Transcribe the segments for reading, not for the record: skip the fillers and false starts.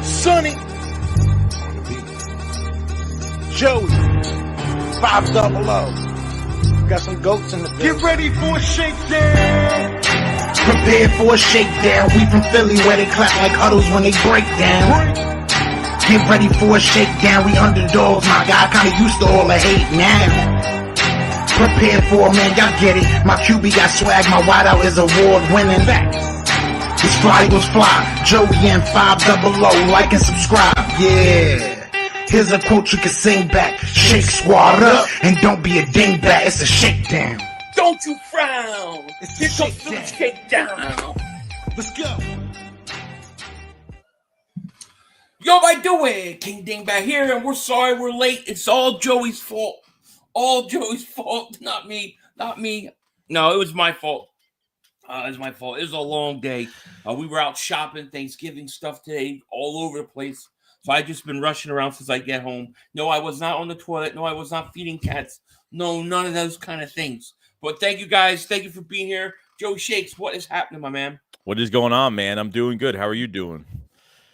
Sonny, Joey, 500. Got some goats in the building. Get ready for a shakedown. Prepare for a shakedown. We from Philly where they clap like huddles when they break down. Get ready for a shakedown. We underdogs, my guy. Kinda used to all the hate now. Prepare for it, man. Y'all get it. My QB got swag. My wideout is award winning. This fly Eagles fly. Joey and 500. Like and subscribe. Yeah. Here's a quote you can sing back. Shake squad up and don't be a dingbat. It's a shakedown. Don't you frown. It's Here a comes the shakedown. Let's go. Yo, I do it. King Dingbat here, and we're sorry we're late. It's all Joey's fault. All Joey's fault. Not me. Not me. No, it was my fault. It was my fault. It was a long day. We were out shopping, Thanksgiving stuff today, all over the place. So I just been rushing around since I get home. No, I was not on the toilet. No, I was not feeding cats. No, none of those kind of things. But thank you guys. Thank you for being here. Joey Shakes, what is happening, my man? What is going on, man? I'm doing good. How are you doing?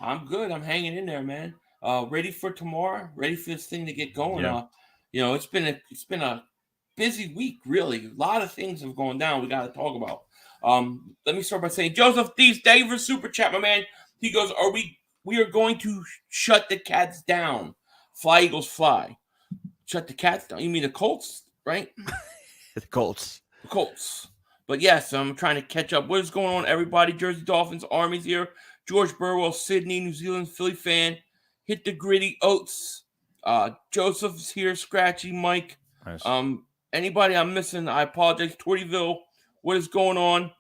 I'm good. I'm hanging in there, man. Ready for tomorrow. Ready for this thing to get going. Yeah. It's been a busy week, really. A lot of things have gone down. We got to talk about. Let me start by saying Joseph Thieves, thank you for super chat, my man. He goes, we are going to shut the cats down. Fly Eagles fly. Shut the cats down. You mean the Colts, right? The Colts. The Colts. But yes, I'm trying to catch up. What is going on, everybody? Jersey Dolphins, Army's here. George Burwell, Sydney, New Zealand, Philly fan. Hit the gritty oats. Joseph's here, Scratchy, Mike. Nice. Anybody I'm missing, I apologize. Tortyville, what is going on?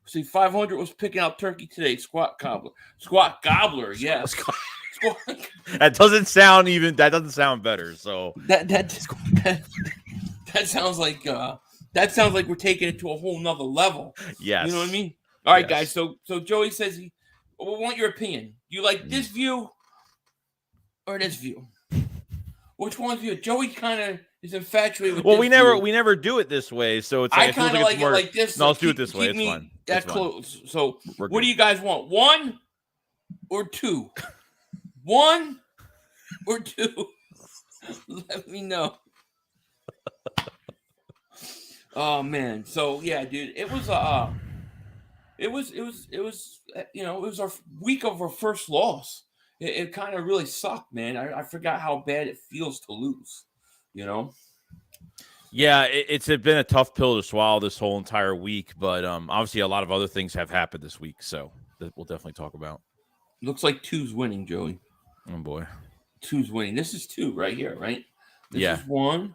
See, 500 was picking out turkey today. Squat Gobbler, yes. That doesn't sound better. So that sounds like we're taking it to a whole nother level. Yes. You know what I mean? All right, Yes. guys. So Joey says we want your opinion. You like this view or this view? Which one's view? Joey kind of is infatuated with. Well, this we never do it this way, so it's. I kind of like it like this. No, let's do it this way. It's fine. That close. So, We're what good. do you guys want? 1 or 2? 1 or 2? Let me know. Oh man. So yeah, dude, it was our week of our first loss. It kind of really sucked, man. I forgot how bad it feels to lose, you know? Yeah, it's been a tough pill to swallow this whole entire week, but obviously a lot of other things have happened this week, so that we'll definitely talk about. Looks like 2's winning, Joey. Oh boy. 2's winning. This is 2 right here, right? This Yeah. is 1.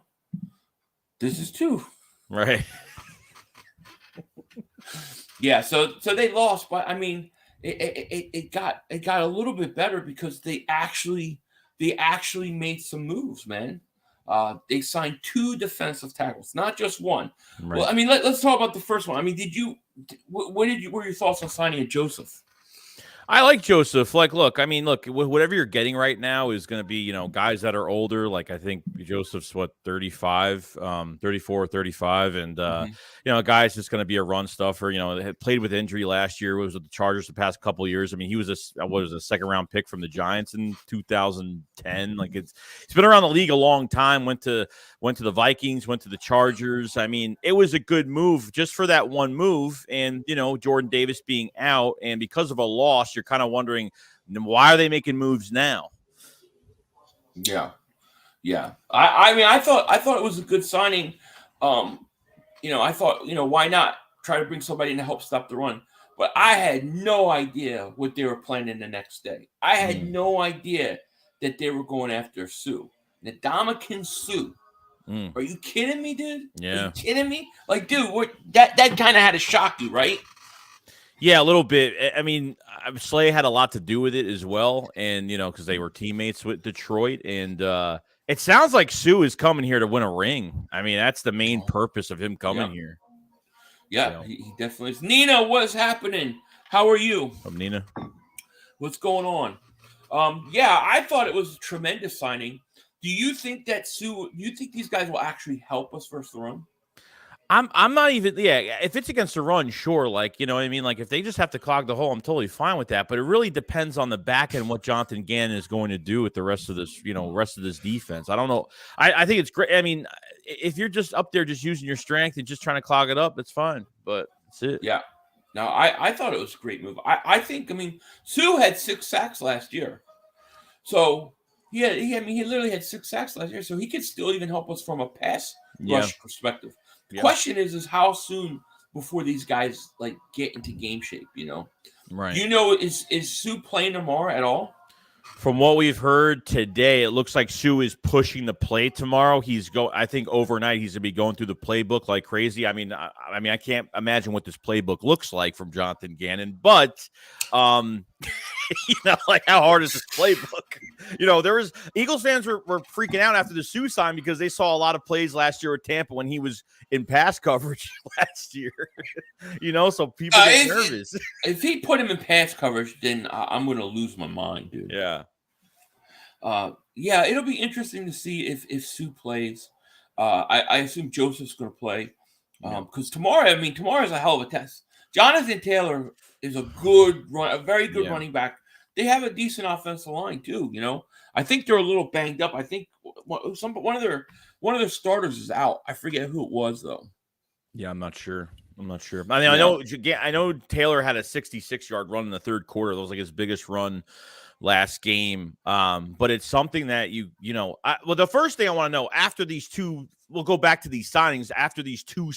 This is 2. Right. Yeah, so they lost, but I mean, it got a little bit better because they actually made some moves, man. They signed 2 defensive tackles, not just 1. Right. Well, I mean, let's talk about the first one. I mean, what were your thoughts on signing a Joseph? I like Joseph. Look, whatever you're getting right now is going to be, guys that are older. Like, I think Joseph's 34 or 35. And, guys that's going to be a run stuffer, had played with injury last year, was with the Chargers the past couple of years. I mean, he was a second round pick from the Giants in 2010. Like, he's been around the league a long time, went to the Vikings, went to the Chargers. I mean, it was a good move just for that one move. And, Jordan Davis being out, and because of a loss, you're kind of wondering, why are they making moves now? Yeah. I mean, I thought it was a good signing. I thought, why not try to bring somebody in to help stop the run? But I had no idea what they were planning the next day. I had no idea that they were going after Sue. Ndamukong Sue. Are you kidding me, dude? Yeah. Are you kidding me? Like, dude, that kind of had to shock you, right? Yeah, a little bit. I mean, Slay had a lot to do with it as well, and because they were teammates with Detroit, and it sounds like Sue is coming here to win a ring. I mean, that's the main purpose of him coming here. Yeah, he definitely is. Nina, what's happening? How are you? From Nina. What's going on? Yeah, I thought it was a tremendous signing. Do you think that Sue? You think these guys will actually help us versus the run? I'm not even if it's against the run, sure. Like, you know what I mean? Like if they just have to clog the hole, I'm totally fine with that. But it really depends on the back end what Jonathan Gannon is going to do with the rest of this, rest of this defense. I don't know. I think it's great. I mean, if you're just up there just using your strength and just trying to clog it up, it's fine. But that's it. Yeah. No, I thought it was a great move. I think, I mean, Sue had 6 sacks last year. So he literally had 6 sacks last year. So he could still even help us from a pass rush perspective. The question is how soon before these guys like get into game shape, Right. Is Sue playing tomorrow at all? From what we've heard today, it looks like Sue is pushing the play tomorrow. I think overnight he's gonna be going through the playbook like crazy. I mean, I can't imagine what this playbook looks like from Jonathan Gannon, but like how hard is this playbook? There was Eagles fans were freaking out after the Sue sign because they saw a lot of plays last year at Tampa when he was in pass coverage last year. So people get nervous. If he put him in pass coverage, then I'm gonna lose my mind, dude. Yeah. It'll be interesting to see if Sue plays. I assume Joseph's going to play because tomorrow is a hell of a test. Jonathan Taylor is a very good running back. They have a decent offensive line too. I think they're a little banged up. I think one of their starters is out. I forget who it was though. Yeah, I'm not sure. I mean, I know Taylor had a 66-yard run in the third quarter. That was like his biggest run last game. But it's something that the first thing I want to know after these two, we'll go back to these signings after these two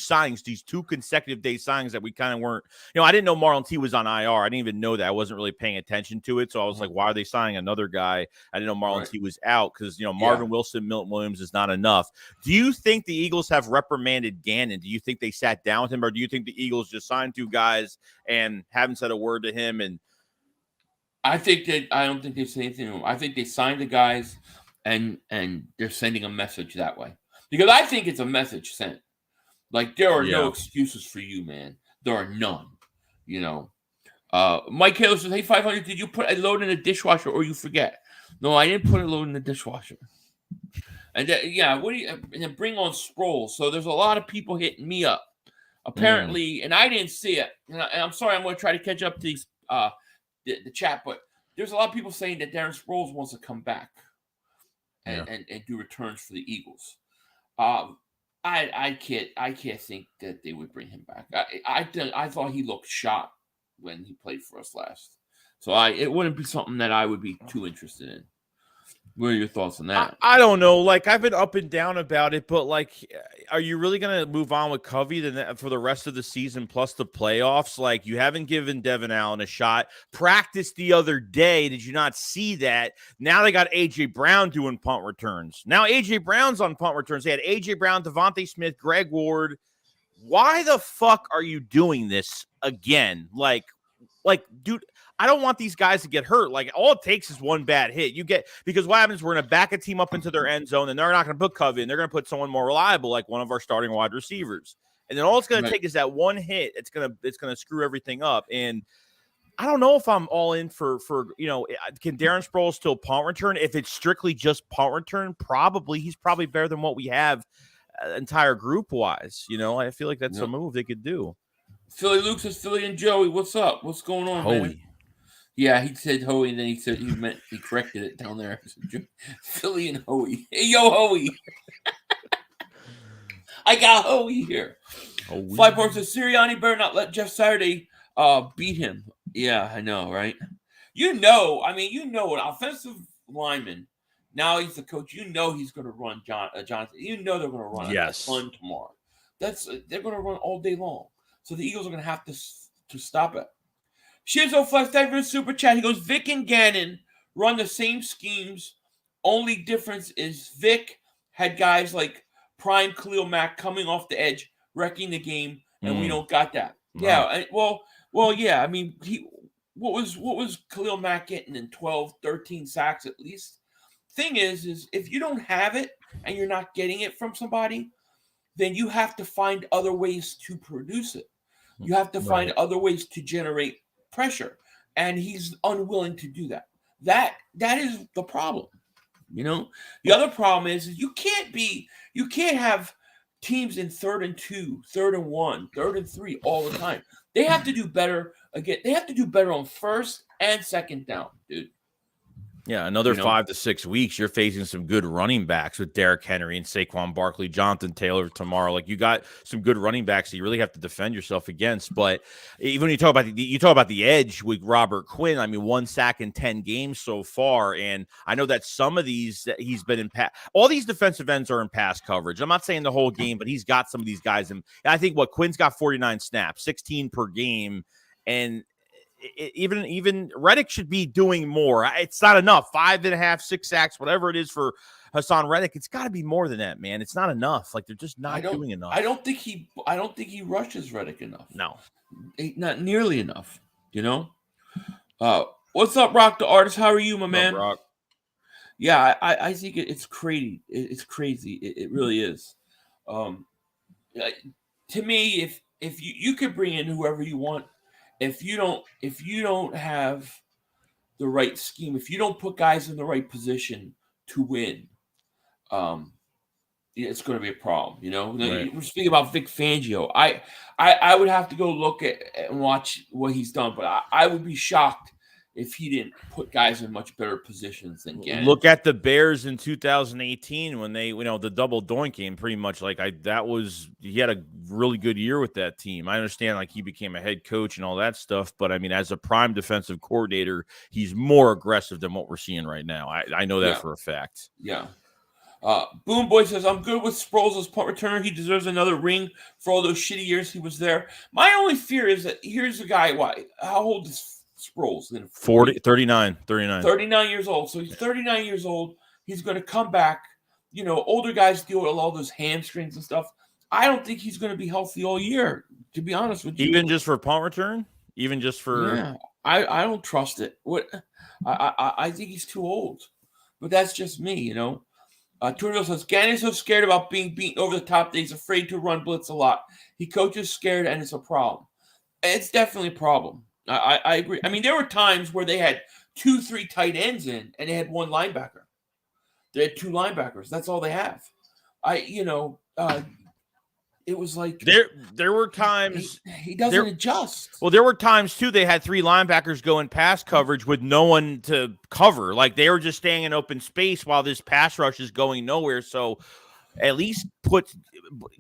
consecutive day signings that we kind of weren't, I didn't know Marlon T was on IR. I didn't even know that. I wasn't really paying attention to it. So I was like, why are they signing another guy? I didn't know Marlon T was out because, Marvin Wilson, Milton Williams is not enough. Do you think the Eagles have reprimanded Gannon? Do you think they sat down with him, or do you think the Eagles just signed 2 guys and haven't said a word to him? And I don't think they say anything to him. I think they signed the guys and they're sending a message that way. Because I think it's a message sent. Like, there are no excuses for you, man. There are none. Mike Taylor says, hey, 500, did you put a load in the dishwasher or you forget? No, I didn't put a load in the dishwasher. And and then bring on Sproles. So there's a lot of people hitting me up. Apparently, and I didn't see it. And I'm sorry, I'm going to try to catch up to these the chat, but there's a lot of people saying that Darren Sproles wants to come back and do returns for the Eagles. I can't think that they would bring him back. I thought he looked shot when he played for us last, so it wouldn't be something that I would be too interested in. What are your thoughts on that? I don't know. Like, I've been up and down about it, but like, are you really going to move on with Covey for the rest of the season plus the playoffs? Like, you haven't given Devin Allen a shot. Practice the other day. Did you not see that? Now they got A.J. Brown doing punt returns. Now A.J. Brown's on punt returns. They had A.J. Brown, Devontae Smith, Greg Ward. Why the fuck are you doing this again? Like, dude, I don't want these guys to get hurt. Like, all it takes is one bad hit. Because what happens, we're going to back a team up into their end zone, and they're not going to put Covey in. They're going to put someone more reliable, like one of our starting wide receivers. And then all it's going to take is that one hit. It's going to screw everything up. And I don't know if I'm all in for can Darren Sproles still punt return? If it's strictly just punt return, probably. He's probably better than what we have entire group-wise. I feel like that's a move they could do. Philly Luke says, Philly and Joey, what's up? What's going on, man? Yeah, he said Hoey, and then he corrected it down there. Philly and Hoey. Hey, yo, Hoey. I got Hoey here. Flyport says, Sirianni better not let Jeff Saturday beat him. Yeah, I know, right? An offensive lineman, now he's the coach. He's going to run Jonathan. They're going to run a ton tomorrow. They're going to run all day long. So the Eagles are going to have to stop it. Shizo Flex, thank you for the super chat. He goes, Vic and Gannon run the same schemes. Only difference is Vic had guys like Prime Khalil Mack coming off the edge, wrecking the game, and we don't got that. Right. Yeah, yeah. I mean, what was Khalil Mack getting in 12, 13 sacks at least? Thing is if you don't have it and you're not getting it from somebody, then you have to find other ways to produce it. You have to find other ways to generate pressure, and he's unwilling to do that. That is the problem. The other problem is you can't have teams in 3rd and 2, 3rd and 1, 3rd and 3 all the time. They have to do better. Again, they have to do better on 1st and 2nd down, dude. Yeah, another 5 to 6 weeks, you're facing some good running backs with Derrick Henry and Saquon Barkley, Jonathan Taylor tomorrow. Like, you got some good running backs that you really have to defend yourself against. But even when you talk about the edge with Robert Quinn, I mean, 1 sack in 10 games so far. And I know that some of these that he's been in all these defensive ends are in pass coverage. I'm not saying the whole game, but he's got some of these guys. And I think Quinn's got 49 snaps, 16 per game. And even Reddick should be doing more. It's not enough. 5.5, 6 sacks, whatever it is for Hassan Reddick. It's got to be more than that, man. It's not enough. Like, they're just not doing enough. I don't think he rushes Reddick enough. No, not nearly enough. What's up, Rock the Artist? How are you, my man? Rock. Yeah, I think it's crazy. It's crazy. It really is. To me, if you could bring in whoever you want. If you don't have the right scheme, if you don't put guys in the right position to win, it's going to be a problem. Right. We're speaking about Vic Fangio. I would have to go look at and watch what he's done, but I would be shocked if he didn't put guys in much better positions than Gannon. Look at the Bears in 2018 when they, the double doink game, pretty much he had a really good year with that team. I understand like he became a head coach and all that stuff, but I mean, as a prime defensive coordinator, he's more aggressive than what we're seeing right now. I know that for a fact. Yeah. Boom Boy says, I'm good with Sproles as punt returner. He deserves another ring for all those shitty years he was there. My only fear is that here's a guy, how old is Sproles? 39 years old. So he's 39 years old. He's going to come back. Older guys deal with all those hamstrings and stuff. I don't think he's going to be healthy all year, to be honest with you. Even just for punt return? Even just for... Yeah, I don't trust it. I think he's too old. But that's just me, Turio says, Gannon's so scared about being beaten over the top that he's afraid to run blitz a lot. He coaches scared, and it's a problem. It's definitely a problem. I agree. I mean, there were times where they had 2-3 tight ends in, and they had 1 linebacker. They had 2 linebackers. That's all they have. It was like there were times he doesn't adjust. Well, there were times too they had 3 linebackers go in pass coverage with no one to cover. Like, they were just staying in open space while this pass rush is going nowhere. So at least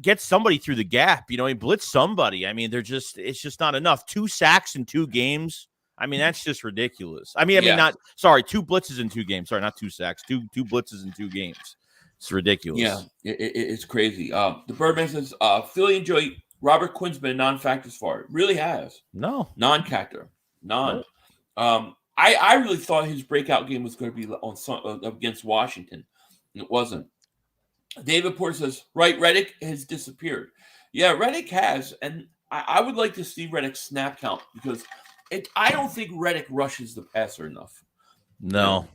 get somebody through the gap, blitz somebody. I mean, it's just not enough. 2 sacks in 2 games. I mean, that's just ridiculous. 2 blitzes in 2 games. Sorry, not 2 sacks. 2 blitzes in 2 games. It's ridiculous. Yeah, it's crazy. The Birdman says, Philly enjoy Robert Quinn's been a non-factor as far. It really has. No. Non-factor. Non. I really thought his breakout game was going to be against Washington. It wasn't. David Porter says, right, Reddick has disappeared. Yeah, Reddick has. And I would like to see Reddick's snap count because I don't think Reddick rushes the passer enough. No.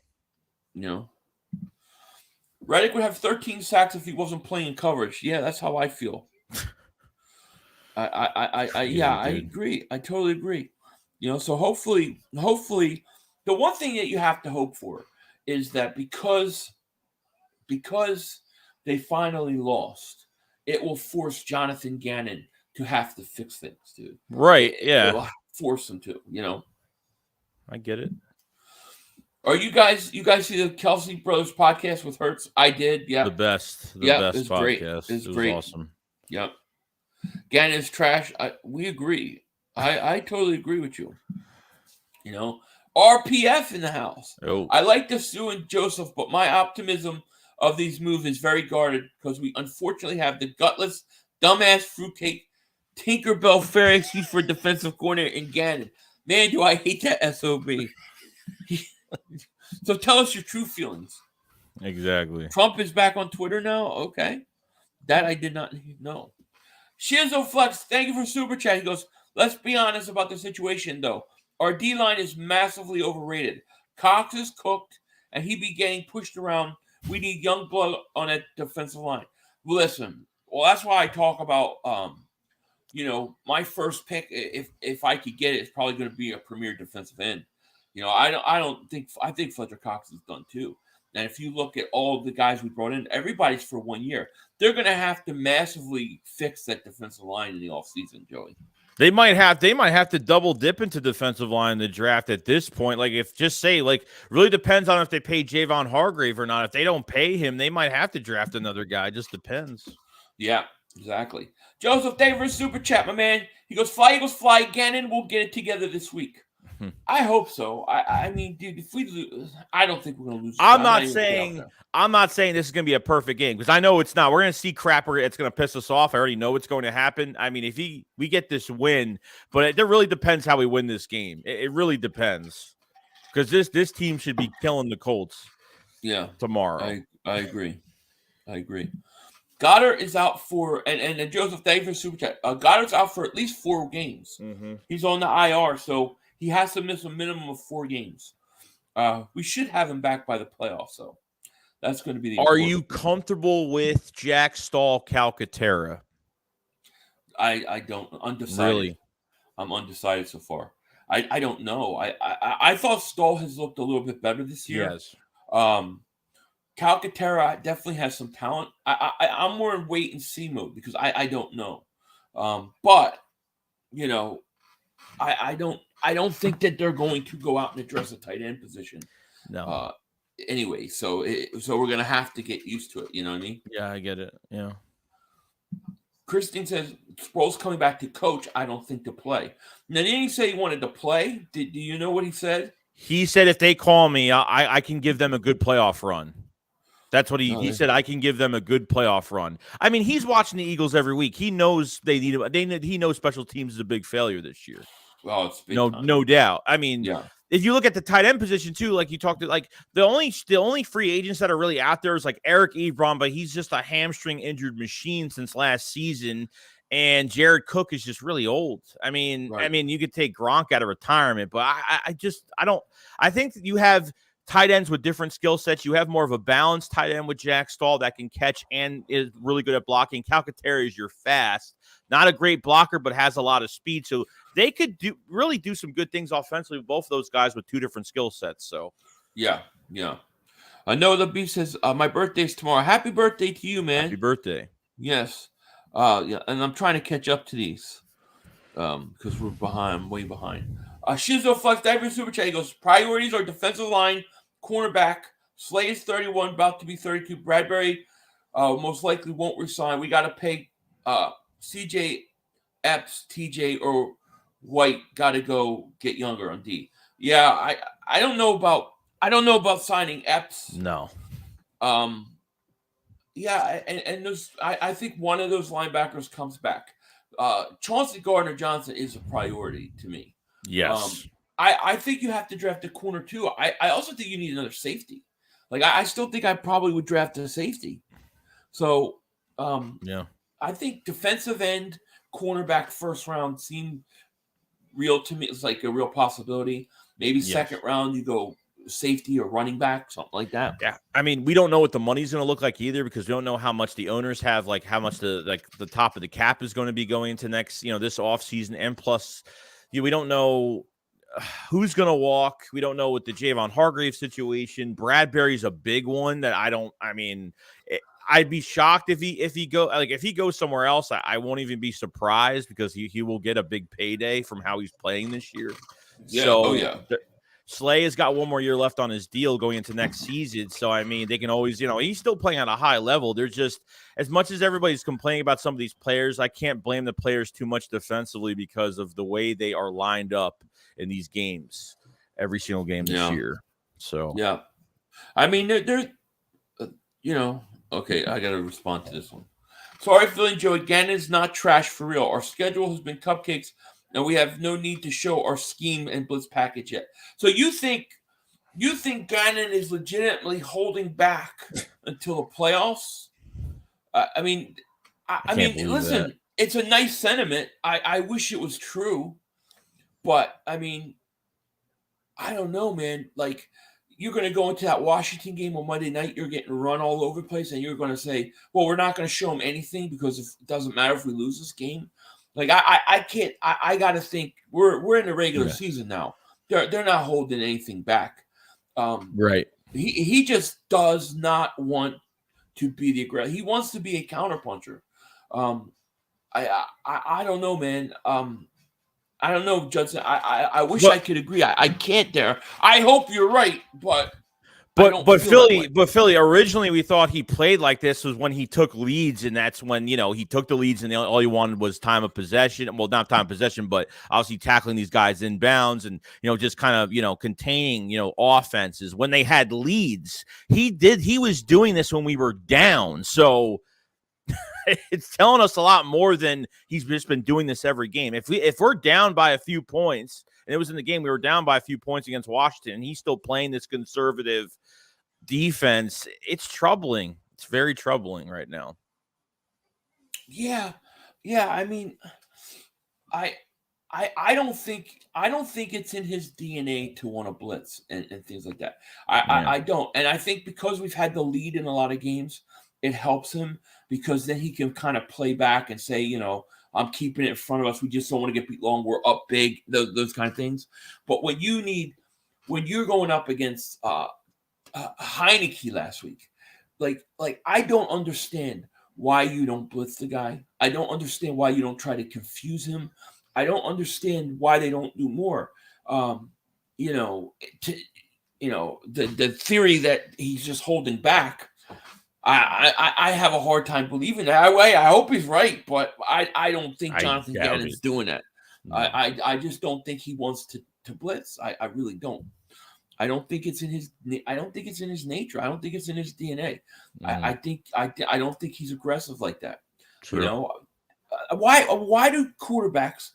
Reddick would have 13 sacks if he wasn't playing coverage. Yeah, that's how I feel. I agree. I totally agree. So hopefully, the one thing that you have to hope for is that because they finally lost, it will force Jonathan Gannon to have to fix things, dude. Right? Yeah. It will force him to. I get it. Are you guys see the Kelsey Brothers podcast with Hertz? I did. Yeah. The best it's podcast. Great. It was great. Awesome. Yep. Gannon is trash. We agree. I totally agree with you. RPF in the house. Oh. I like the Sue and Joseph, but my optimism of these moves is very guarded because we unfortunately have the gutless, dumbass fruitcake Tinkerbell fair excuse for defensive coordinator in Gannon. Man, do I hate that SOB. So tell us your true feelings. Exactly. Trump is back on Twitter now? Okay. That I did not know. Shizo Flex, thank you for Super Chat. He goes, let's be honest about the situation, though. Our D-line is massively overrated. Cox is cooked, and he be getting pushed around. We need young blood on that defensive line. Listen, that's why I talk about, my first pick, if I could get it, it's probably going to be a premier defensive end. I think Fletcher Cox is done too. and if you look at all the guys we brought in, everybody's for 1 year. They're going to have to massively fix that defensive line in the offseason, Joey. They might have to double dip into defensive line in the draft at this point. Like, if just say, like, really depends on if they pay Javon Hargrave or not. If they don't pay him, they might have to draft another guy. It just depends. Yeah, exactly. Joseph Davis, super chat, my man. He goes, fly, Eagles, fly. Gannon, we'll get it together this week. I hope so. I mean, dude, if we lose, I don't think we're going to lose. I'm not saying this is going to be a perfect game, because I know it's not. We're going to see crapper. It's going to piss us off. I already know what's going to happen. I mean, if we get this win, but it really depends how we win this game. It really depends, because this team should be killing the Colts. Yeah, tomorrow. I agree. Goddard is out for, and Joseph, thank you for super chat. Goddard's out for at least 4 games. Mm-hmm. He's on the IR, so he has to miss a minimum of 4 games. We should have him back by the playoffs, so that's going to be the. Are you comfortable with Jack Stahl Calcaterra? I don't. Undecided. Really? I'm undecided so far. I don't know. I thought Stahl has looked a little bit better this year. Yes. Calcaterra definitely has some talent. I'm more in wait and see mode because I don't know. But you know, I don't think that they're going to go out and address a tight end position. No. Anyway, so we're gonna have to get used to it. You know what I mean? Yeah, I get it. Yeah. Christine says Sproles coming back to coach. I don't think to play. Now, didn't he say he wanted to play? Do you know what he said? He said if they call me, I can give them a good playoff run. That's what he said. I can give them a good playoff run. I mean, he's watching the Eagles every week. He knows he knows special teams is a big failure this year. Well, it's big no doubt. I mean, yeah. If you look at the tight end position too, like you talked to, like the only free agents that are really out there is like Eric Ebron, but he's just a hamstring injured machine since last season. And Jared Cook is just really old. I mean, right. You could take Gronk out of retirement, but I think that you have tight ends with different skill sets. You have more of a balanced tight end with Jack Stahl that can catch and is really good at blocking. Calcaterra is your fast, not a great blocker, but has a lot of speed. So they could really do some good things offensively with both of those guys with 2 different skill sets. So, yeah. I know the beast says my birthday's tomorrow. Happy birthday to you, man. Happy birthday. Yes. Yeah, and I'm trying to catch up to these because we're behind, way behind. Shizo Flex Diver Super Chat goes, priorities are defensive line, cornerback. Slay is 31, about to be 32. Bradbury most likely won't resign. We got to pay CJ Epps, TJ, or White. Got to go get younger on D. Yeah, I don't know about signing Epps. No. Yeah, and I think one of those linebackers comes back. Chauncey Gardner-Johnson is a priority to me. Yes. I think you have to draft a corner too. I also think you need another safety. Like I still think I probably would draft a safety. So yeah. I think defensive end, cornerback first round seem real to me. It's like a real possibility. Maybe second round you go safety or running back, something like that. Yeah. I mean, we don't know what the money's going to look like either, because we don't know how much the owners have, like how much the top of the cap is going to be going into next, this offseason. And plus, we don't know who's going to walk. We don't know what the Javon Hargrave situation. Bradbury's a big one that I'd be shocked if he goes somewhere else. I won't even be surprised, because he will get a big payday from how he's playing this year. Yeah. So, Slay has got 1 more year left on his deal going into next season. So, I mean, they can always, he's still playing at a high level. There's just, as much as everybody's complaining about some of these players, I can't blame the players too much defensively because of the way they are lined up in these games, every single game this year. So, yeah. I mean, they're okay, I got to respond to this one. Sorry, feeling Joey. Gannon's not trash for real. Our schedule has been cupcakes, and we have no need to show our scheme and blitz package yet. So you think Gannon is legitimately holding back until the playoffs? I mean, listen, it's a nice sentiment. I wish it was true, but I mean, I don't know, man. Like, you're going to go into that Washington game on Monday night, you're getting run all over the place, and you're going to say, well, we're not going to show them anything because it doesn't matter if we lose this game. Like, I can't. I got to think we're in the regular season now. They're not holding anything back. Right. He just does not want to be the aggressor. He wants to be a counterpuncher. I don't know, man. I don't know, Judson. I wish I could agree. I can't there. I hope you're right, but Philly, originally we thought he played like this was when he took leads, and that's when, he took the leads and all he wanted was time of possession. Well, not time of possession, but obviously tackling these guys in bounds and, just kind of, containing, offenses. When they had leads, he was doing this when we were down. So it's telling us a lot more than he's just been doing this every game. If we're down by a few points, and it was in the game we were down by a few points against Washington, and he's still playing this conservative defense, it's troubling. It's very troubling right now. Yeah. I mean, I don't think it's in his DNA to want to blitz and things like that. I don't, and I think because we've had the lead in a lot of games, it helps him because then he can kind of play back and say, I'm keeping it in front of us. We just don't want to get beat long. We're up big. Those kind of things. But when you're going up against Heineke last week, like I don't understand why you don't blitz the guy. I don't understand why you don't try to confuse him. I don't understand why they don't do more. The theory that he's just holding back. I have a hard time believing that. I hope he's right, but I don't think Jonathan Gannon's doing that. No. I just don't think he wants to blitz. I really don't. I don't think it's in his. I don't think it's in his nature. I don't think it's in his DNA. I don't think he's aggressive like that. True. Why do quarterbacks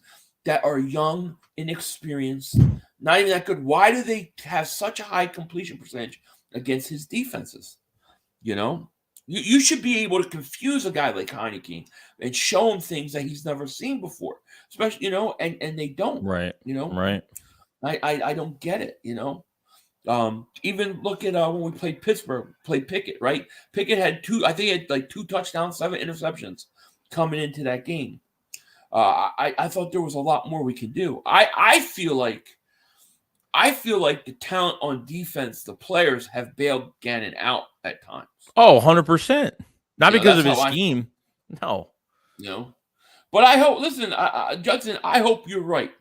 that are young, inexperienced, not even that good, why do they have such a high completion percentage against his defenses? You should be able to confuse a guy like Heineke and show him things that he's never seen before, especially, and they don't. Right. Right. I don't get it, Even look at when we played Pittsburgh, played Pickett, right? Pickett had two touchdowns, 7 interceptions coming into that game. I thought there was a lot more we could do. I feel like the talent on defense, the players have bailed Gannon out at times. Oh, 100%. Not because of his scheme. No. But I hope, listen, Judson, I hope you're right.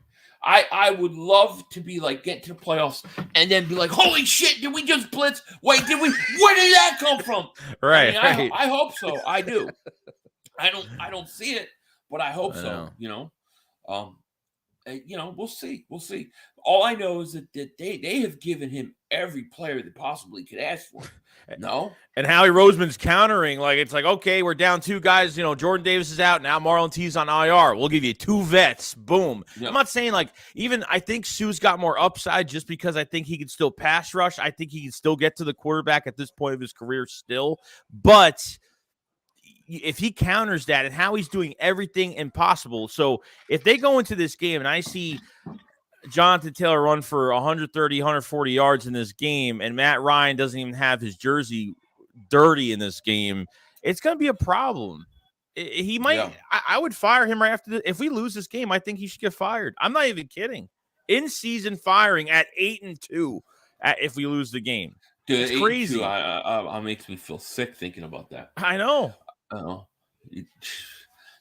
I would love to be like, get to the playoffs and then be like, holy shit, did we just blitz? Wait, where did that come from? Right. I hope so. I do. I don't see it, but I hope so. We'll see. All I know is that they have given him every player they possibly could ask for. No. And Howie Roseman's countering, it's like, okay, we're down 2 guys. Jordan Davis is out. Now Marlon T's on IR. We'll give you 2 vets. Boom. Yep. I'm not saying even I think Sue's got more upside just because I think he can still pass rush. I think he can still get to the quarterback at this point of his career still. But if he counters that, and Howie's doing everything impossible. So if they go into this game and I see Jonathan Taylor run for 130, 140 yards in this game, and Matt Ryan doesn't even have his jersey dirty in this game, it's going to be a problem. He might. Yeah. I would fire him right after if we lose this game. I think he should get fired. I'm not even kidding. In season firing at 8-2 if we lose the game. Dude, it's crazy. It makes me feel sick thinking about that. I know.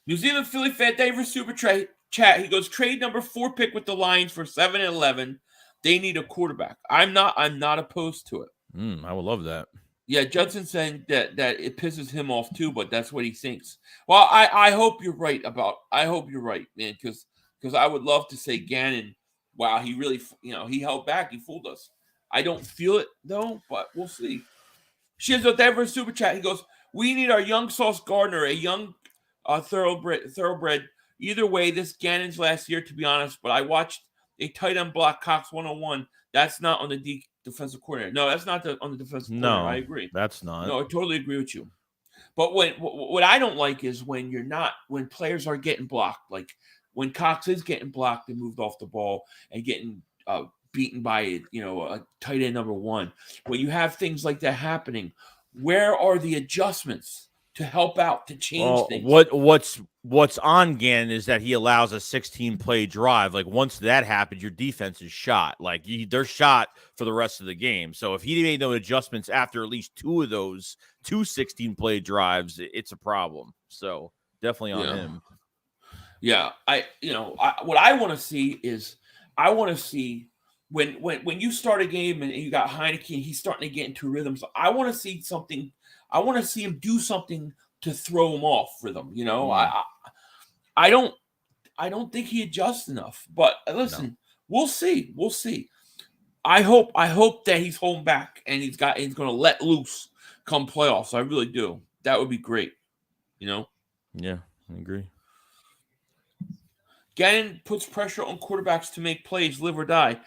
New Zealand Philly fan David Super Chat. He goes, trade number 4 pick with the Lions for 7-11. They need a quarterback. I'm not opposed to it. I would love that. Yeah, Judson's saying that it pisses him off too, but that's what he thinks. Well, I hope you're right, man, because I would love to say Gannon, wow, he really, he held back, he fooled us. I don't feel it though, but we'll see. Shizo Denver Super Chat. He goes, we need our young Sauce Gardner, a young thoroughbred. Either way, this Gannon's last year, to be honest, but I watched a tight end block Cox 101. That's not on the defensive coordinator. No, that's not on the defensive coordinator. I agree. That's not. No, I totally agree with you. But what I don't like is when players are getting blocked, like when Cox is getting blocked and moved off the ball and getting beaten by a tight end number 1. When you have things like that happening, where are the adjustments to help out, to change Well, things. what's on Gannon is that he allows a 16-play drive. Like once that happens, your defense is shot. Like they're shot for the rest of the game. So if he made no adjustments after at least 2 of those 16-play drives, it's a problem. So definitely on him. Yeah, what I want to see is I want to see when you start a game and you got Heineke and he's starting to get into rhythms. I want to see something. I want to see him do something to throw him off rhythm. I don't think he adjusts enough. But listen, we'll see. We'll see. I hope that he's holding back and he's going to let loose come playoffs. I really do. That would be great. Yeah, I agree. Gannon puts pressure on quarterbacks to make plays, live or die.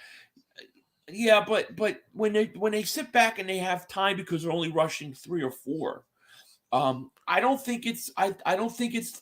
Yeah, but when they sit back and they have time because they're only rushing 3 or 4, I don't think it's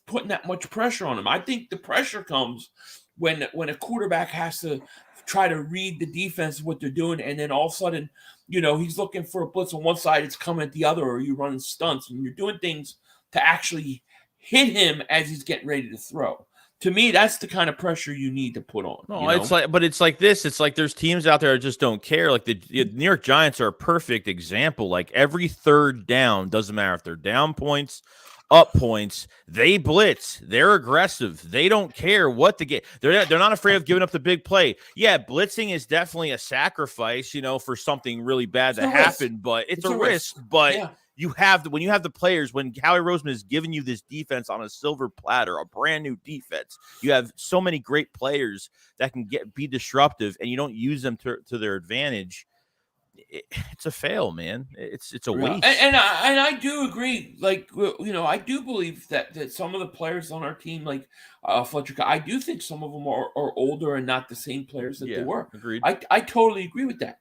putting that much pressure on them. I think the pressure comes when a quarterback has to try to read the defense, what they're doing, and then all of a sudden, he's looking for a blitz on one side, it's coming at the other, or you're running stunts and you're doing things to actually hit him as he's getting ready to throw. To me, that's the kind of pressure you need to put on. No, it's like this. It's like there's teams out there that just don't care. Like the New York Giants are a perfect example. Like every third down, doesn't matter if they're down points, up points, they blitz. They're aggressive. They don't care what the game. They're not afraid of giving up the big play. Yeah, blitzing is definitely a sacrifice, for something really bad to happen, but it's a risk. But yeah. When you have the players, when Howie Roseman is giving you this defense on a silver platter, a brand new defense, you have so many great players that can be disruptive, and you don't use them to their advantage. It's a fail, man. It's a waste. And I do agree. Like, I do believe that some of the players on our team, like Fletcher, I do think some of them are older and not the same players that they were. Agreed. I totally agree with that.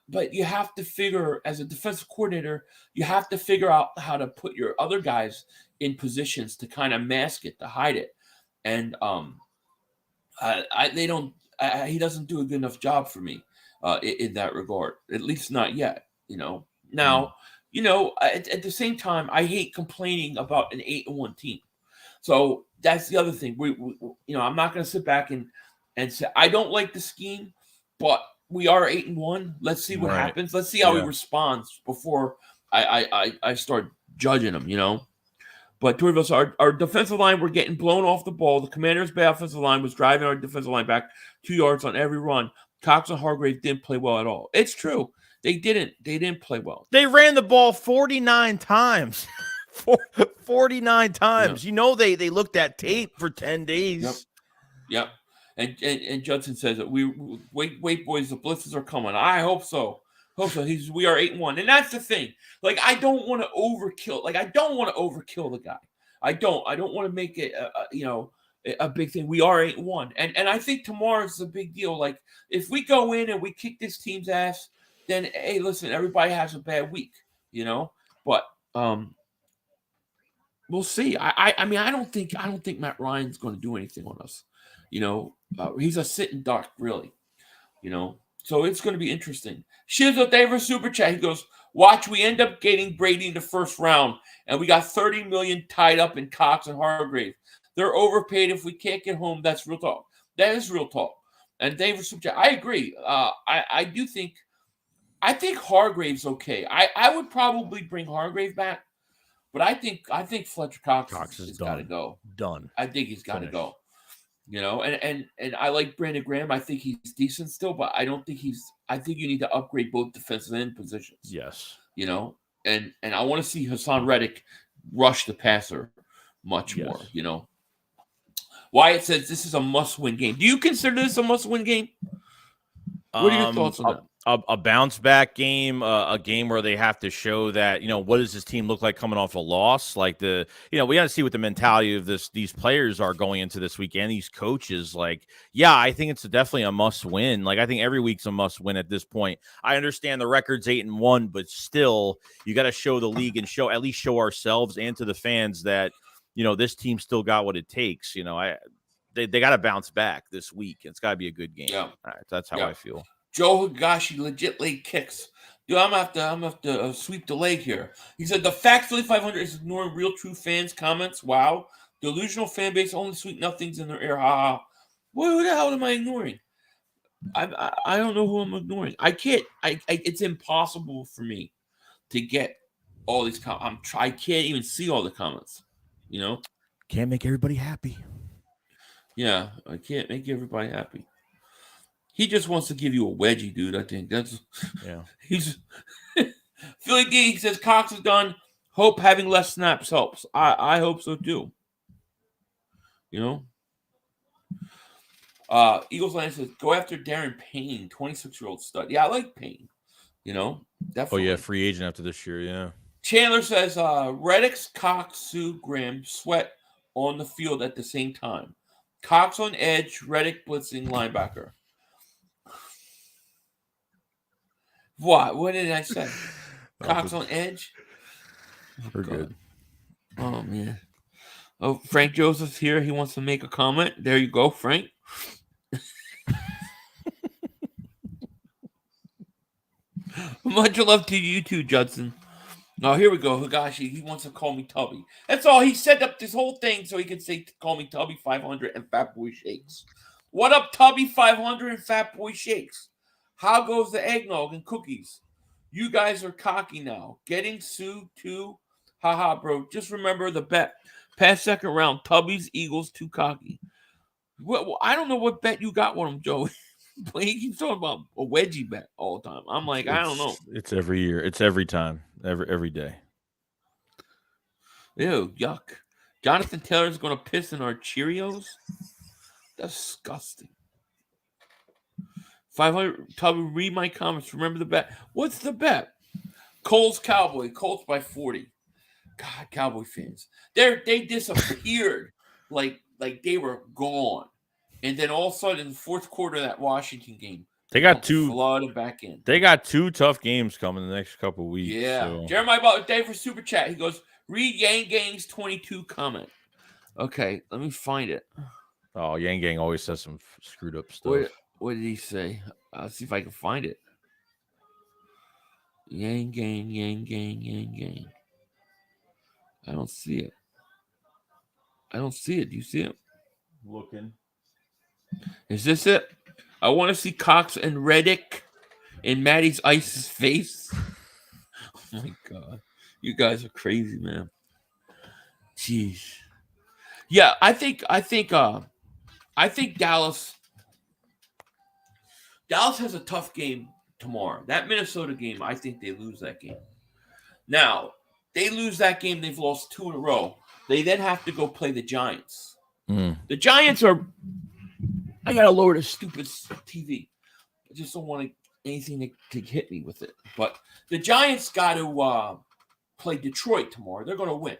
But you have to figure, as a defensive coordinator, you have to figure out how to put your other guys in positions to kind of mask it, to hide it. And he doesn't do a good enough job for me in that regard, at least not yet. Now, at the same time, I hate complaining about an 8-1 team. So that's the other thing. We I'm not going to sit back and say I don't like the scheme, but we are 8-1. Let's see what happens. Let's see how he responds before I start judging him, But Torvos, our defensive line, we're getting blown off the ball. The Commanders' bad offensive line was driving our defensive line back 2 yards on every run. Cox and Hargrave didn't play well at all. It's true. They didn't play well. They ran the ball 49 times. 49 times. Yeah. They looked at tape for 10 days. Yep. And Judson says that we wait, boys, the blitzes are coming. I hope so. We are 8-1, and that's the thing. Like, I don't want to overkill. Like, I don't want to overkill the guy. I don't want to make it a big thing. We are 8-1, and I think tomorrow's a big deal. Like, if we go in and we kick this team's ass, then hey, listen, everybody has a bad week, But we'll see. I mean, I don't think Matt Ryan's going to do anything on us. He's a sitting duck, really. So it's going to be interesting. Shiz Davis super chat. He goes, watch, we end up getting Brady in the first round, and we got $30 million tied up in Cox and Hargrave. They're overpaid. If we can't get home, that's real talk. That is real talk. And Davis super chat. I agree. I think Hargrave's okay. I would probably bring Hargrave back, but I think Fletcher Cox has got to go. Done. I think he's got to go. And I like Brandon Graham. I think he's decent still, but I think you need to upgrade both defensive end positions. Yes. And I want to see Hassan Reddick rush the passer much more, Wyatt says this is a must-win game. Do you consider this a must-win game? What are your thoughts on that? A bounce back game, a game where they have to show that, what does this team look like coming off a loss? Like we got to see what the mentality of these players are going into this week and these coaches. Like, yeah, I think it's definitely a must win. Like, I think every week's a must win at this point. I understand the record's 8-1, but still you got to show the league and at least show ourselves and to the fans that, this team still got what it takes. They got to bounce back this week. It's got to be a good game. Yeah. That's how I feel. Joe Higashi legitly kicks Dude, I'm gonna have to sweep the leg here. He said the fact Philly 500 is ignoring real true fans' comments. Wow, delusional fan base only sweet nothings in their ear. Ha ha. Who the hell am I ignoring? I don't know who I'm ignoring. I can't. It's impossible for me to get all these comments. I can't even see all the comments. You know. Can't make everybody happy. Yeah, I can't make everybody happy. He just wants to give you a wedgie, dude. I think that's he's Philly D. He says Cox is done. Hope having less snaps helps. I hope so too. You know. Eagles Land says go after Darren Payne, 26-year-old stud. Yeah, I like Payne. You know, definitely. Oh yeah, free agent after this year. Yeah. Chandler says Reddick's, Cox, Sue, Graham, Sweat on the field at the same time. Cox on edge, Reddick blitzing linebacker. What? What did I say? Cox on edge? We're good. Oh, man. Oh, Frank Joseph's here. He wants to make a comment. There you go, Frank. Much love to you too, Judson. Now, here we go. Higashi, he wants to call me Tubby. That's all. He set up this whole thing so he could say, call me Tubby 500 and Fat Boy Shakes. What up, Tubby 500 and Fat Boy Shakes? How goes the eggnog and cookies? You guys are cocky now. Getting sued too? Haha, bro. Just remember the bet. Past second round, Tubby's Eagles too cocky. Well, I don't know what bet you got with him, Joey. But he keeps talking about a wedgie bet all the time. I'm like, I don't know. It's every year. It's every time. Every day. Ew, yuck. Jonathan Taylor's going to piss in our Cheerios? Disgusting. 500. Tubby, read my comments. Remember the bet. What's the bet? Colts Cowboy. Colts by 40. God, Cowboy fans. They disappeared like they were gone. And then all of a sudden, in the fourth quarter of that Washington game, they got flooded back in. They got two tough games coming in the next couple of weeks. Yeah. So. Jeremiah Butler, Dave for Super Chat. He goes, read Yang Gang's 22 comment. Okay, let me find it. Oh, Yang Gang always says some screwed up stuff. What did he say? I'll see if I can find it. Yang Gang, Yang Gang, Yang Gang. I don't see it. Do you see it? Looking. Is this it? I want to see Cox and Reddick in Maddie's Ice's face. Oh my God. You guys are crazy, man. Jeez. Yeah, I think Dallas has a tough game tomorrow. That Minnesota game, I think they lose that game. Now, they lose that game, they've lost 2 in a row. They then have to go play the Giants. The Giants are I gotta lower the stupid TV. I just don't want anything to hit me with it. But the Giants got to play Detroit tomorrow. They're going to win.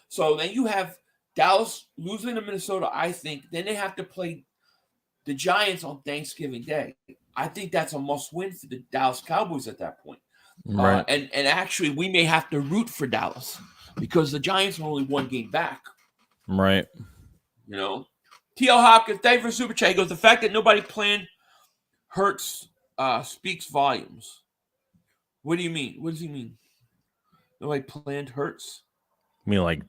So then you have Dallas losing to Minnesota, I think. Then they have to play the Giants on Thanksgiving Day. I think that's a must-win for the Dallas Cowboys at that point. Right. And actually, we may have to root for Dallas because the Giants are only 1 game back. Right. You know? T.L. Hopkins, thank you for Super Chat. He goes, the fact that nobody planned Hurts speaks volumes. What do you mean? What does he mean? Nobody planned Hurts? I mean, like,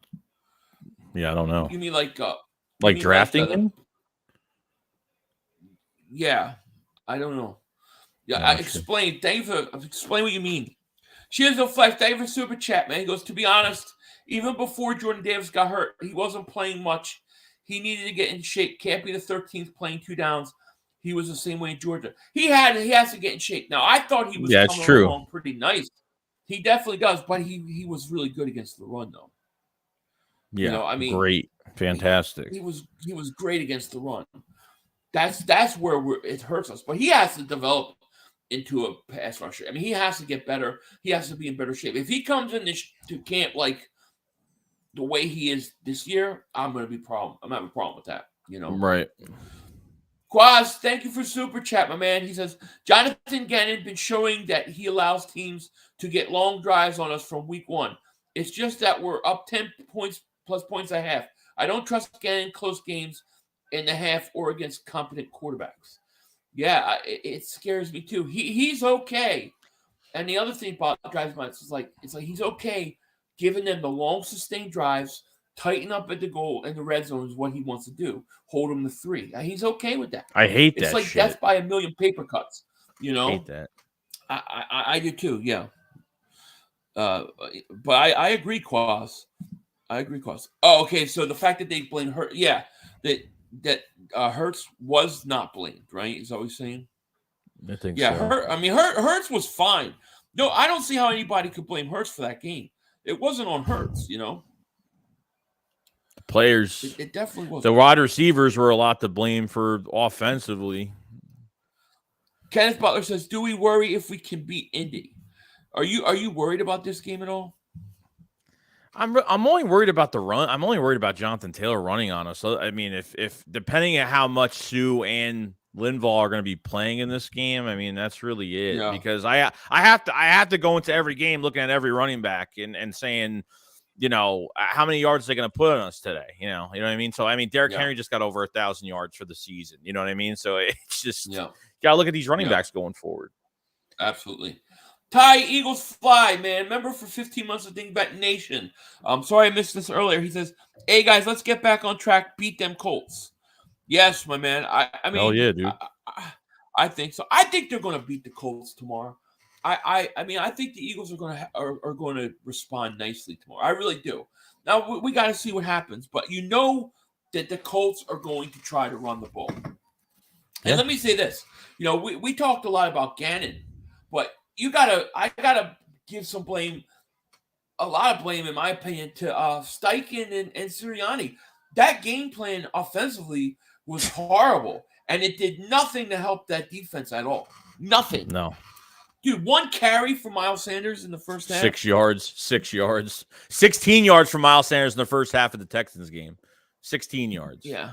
yeah, I don't know. You mean like drafting him? Yeah, I don't know. Yeah, explain. Thank you for explain what you mean. She's a flex. Thank you for Super Chat, man. He goes, to be honest, even before Jordan Davis got hurt, he wasn't playing much. He needed to get in shape. Can't be the 13th playing 2 downs. He was the same way in Georgia. He has to get in shape. Now, I thought he was coming along pretty nice. He definitely does, but he was really good against the run, though. Yeah, you know, I mean, great, fantastic. He was great against the run. That's where it hurts us. But he has to develop into a pass rusher. I mean, he has to get better. He has to be in better shape. If he comes in to camp like the way he is this year, I'm having a problem with that, you know. Right. Quaz, thank you for Super Chat, my man. He says, Jonathan Gannon been showing that he allows teams to get long drives on us from week 1. It's just that we're up 10 points plus points a half. I don't trust Gannon close games in the half or against competent quarterbacks. Yeah, it scares me too. He's okay And the other thing about drives my it's like he's okay giving them the long sustained drives, tighten up at the goal and the red zone is what he wants to do. Hold them to 3. And he's okay with that. I hate It's that like shit. death by a million paper cuts. You know, Hate that. I do too. Yeah. But I agree, Quas. I agree, Quas. Oh, okay. So the fact that they blame Hurts, yeah, that Hurts was not blamed, right? Is that what you're saying? I think Yeah, so. Hurts was fine. No, I don't see how anybody could blame Hurts for that game. It wasn't on Hurts, you know. Players, It definitely was. the wide receivers were a lot to blame for offensively. Kenneth Butler says, "Do we worry if we can beat Indy? Are you worried about this game at all?" I'm only worried about the run. I'm only worried about Jonathan Taylor running on us. So I mean, if depending on how much Sue and Linval are going to be playing in this game, I mean that's really it. Yeah. Because I have to go into every game looking at every running back and saying, you know, how many yards they're going to put on us today. You know what I mean. So I mean, Derrick Henry just got over 1,000 yards for the season. You know what I mean. So it's just you got to look at these running backs going forward. Absolutely. Ty, Eagles fly, man. Remember for 15 months of Dingbat Nation. Sorry I missed this earlier. He says, "Hey guys, let's get back on track. Beat them Colts." Yes, my man. I mean, hell yeah, dude. I think so. I think they're going to beat the Colts tomorrow. I mean, I think the Eagles are going to respond nicely tomorrow. I really do. Now we got to see what happens, but you know that the Colts are going to try to run the ball. And let me say this. You know, we talked a lot about Gannon, but I gotta give some blame, a lot of blame, in my opinion, to Steichen and Sirianni. That game plan offensively was horrible, and it did nothing to help that defense at all. Nothing. No. Dude, 1 carry for Miles Sanders in the first half. 6 yards. 16 yards from Miles Sanders in the first half of the Texans game. 16 yards. Yeah.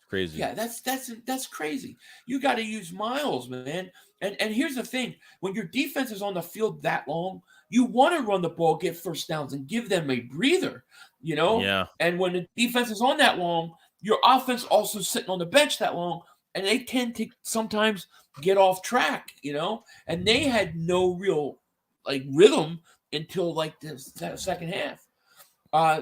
Crazy. Yeah, that's crazy. You got to use Miles, man. And here's the thing. When your defense is on the field that long, you want to run the ball, get first downs, and give them a breather, you know? Yeah. And when the defense is on that long, your offense also sitting on the bench that long, and they tend to sometimes get off track, you know? And they had no real, like, rhythm until, like, the second half.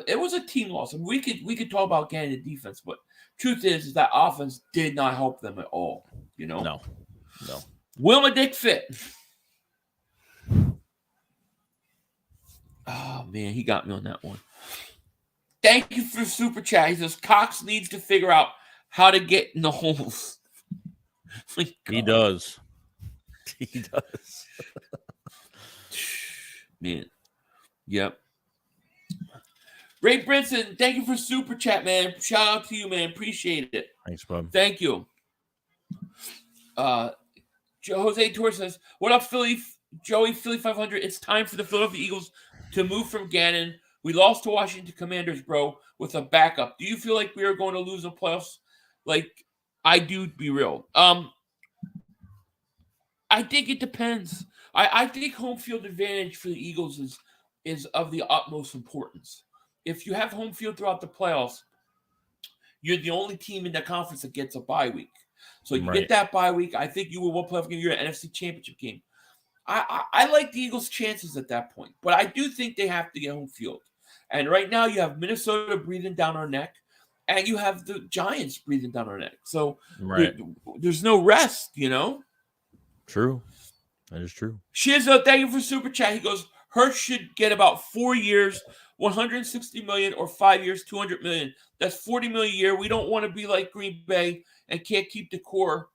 It was a team loss. And we could talk about getting the defense, but truth is that offense did not help them at all, you know? No. Wilma Dick Fit. Oh, man, he got me on that one. Thank you for the super chat. He says, Cox needs to figure out how to get in the holes. He does. He does. Man. Yep. Ray Brinson, thank you for super chat, man. Shout out to you, man. Appreciate it. Thanks, bub. Thank you. Jose Torres says, "What up, Philly? Joey, Philly 500. It's time for the Philadelphia Eagles to move from Gannon. We lost to Washington Commanders, bro, with a backup. Do you feel like we are going to lose the playoffs? Like, I do, be real. I think it depends. I think home field advantage for the Eagles is of the utmost importance. If you have home field throughout the playoffs, you're the only team in the conference that gets a bye week. So you get that bye week. I think you will win playoff game. You're an NFC Championship game. I like the Eagles' chances at that point, but I do think they have to get home field. And right now you have Minnesota breathing down our neck, and you have the Giants breathing down our neck. So there's no rest, you know? True. That is true. Shizzo, thank you for super chat. He goes, Hurts should get about 4 years, $160 million, or 5 years, $200 million. That's $40 million a year. We don't want to be like Green Bay and can't keep the core.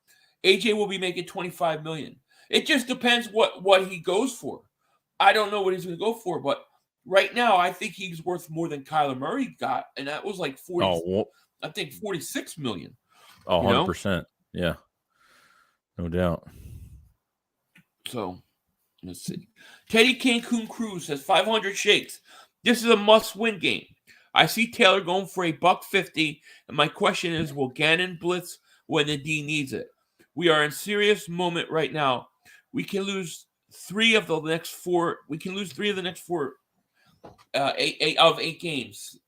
AJ will be making $25 million. It just depends what he goes for. I don't know what he's going to go for, but right now I think he's worth more than Kyler Murray got, and that was like I think $46 million. Oh, 100%. Yeah. No doubt. So, let's see. Teddy Cancun Cruz says 500 shakes. This is a must-win game. I see Taylor going for $150, and my question is, will Gannon blitz when the D needs it? We are in serious moment right now. We can lose 3 of the next 4. We can lose 3 of the next 4 8 games.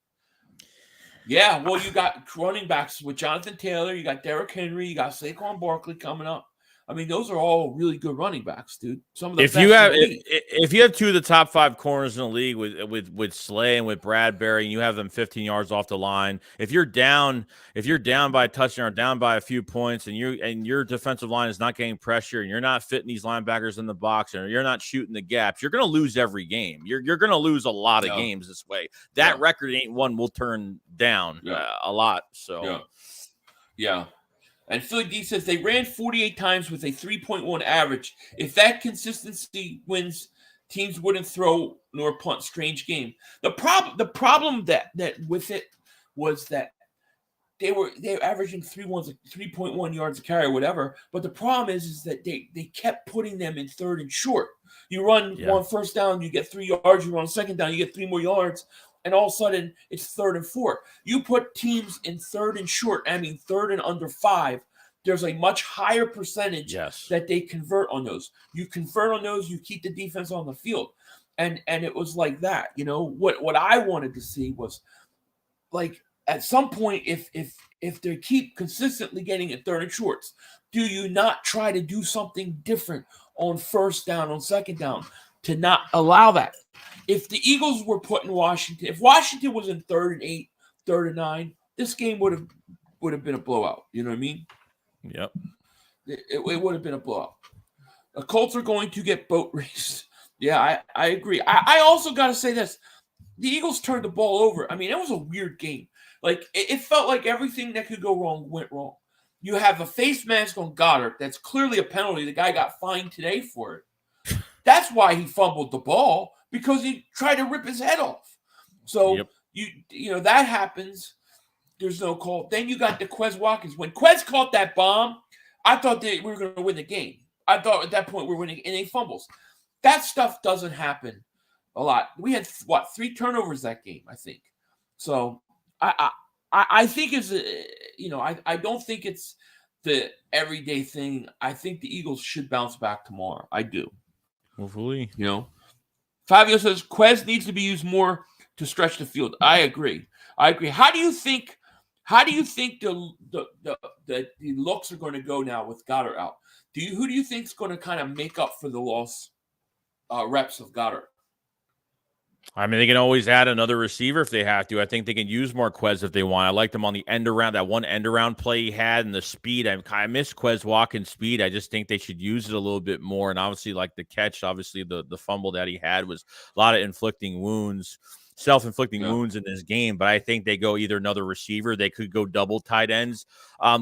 Yeah, well, you got running backs with Jonathan Taylor. You got Derrick Henry. You got Saquon Barkley coming up. I mean, those are all really good running backs, dude. Some of the If best you have in the league. if you have two of the top 5 corners in the league with Slay and with Bradbury, and you have them 15 yards off the line, if you're down by a touchdown or down by a few points, and your defensive line is not getting pressure, and you're not fitting these linebackers in the box, and you're not shooting the gaps, you're going to lose every game. You're going to lose a lot of games this way. That record ain't one we'll turn down a lot. So yeah. And Philly D says they ran 48 times with a 3.1 average. If that consistency wins, teams wouldn't throw nor punt. Strange game. The problem that with it was that they were averaging 3.1 yards a carry or whatever. But the problem is that they kept putting them in third and short. You run one first down, you get 3 yards. You run second down, you get 3 more yards. And all of a sudden, it's 3rd and 4. You put teams in 3rd and short, I mean 3rd and under 5, there's a much higher percentage that they convert on those. You convert on those, you keep the defense on the field. And it was like that. You know, what I wanted to see was, like, at some point, if they keep consistently getting it 3rd and shorts, do you not try to do something different on first down, on second down, to not allow that? If the Eagles were put in Washington, if Washington was in 3rd and 8, 3rd and 9, this game would have been a blowout. You know what I mean? Yep. It would have been a blowout. The Colts are going to get boat raced. Yeah, I agree. I also got to say this. The Eagles turned the ball over. I mean, it was a weird game. Like, it felt like everything that could go wrong went wrong. You have a face mask on Goddard. That's clearly a penalty. The guy got fined today for it. That's why he fumbled the ball, because he tried to rip his head off. So, you know, that happens. There's no call. Then you got the Quez Watkins. When Quez caught that bomb, I thought that we were going to win the game. I thought at that point we were winning, and he fumbles. That stuff doesn't happen a lot. We had, 3 turnovers that game, I think. So I think it's, you know, I don't think it's the everyday thing. I think the Eagles should bounce back tomorrow. I do. Hopefully. You know, Fabio says Quez needs to be used more to stretch the field. I agree. How do you think the looks are going to go now with Goddard out? Who do you think is going to kind of make up for the lost reps of Goddard? I mean, they can always add another receiver if they have to. I think they can use more Quez if they want. I liked him on the end around, that one end around play he had, and the speed. I miss Quez Watkins' speed. I just think they should use it a little bit more. And obviously, like the catch, obviously the fumble that he had was a lot of self-inflicting wounds in this game. But I think they go either another receiver. They could go double tight ends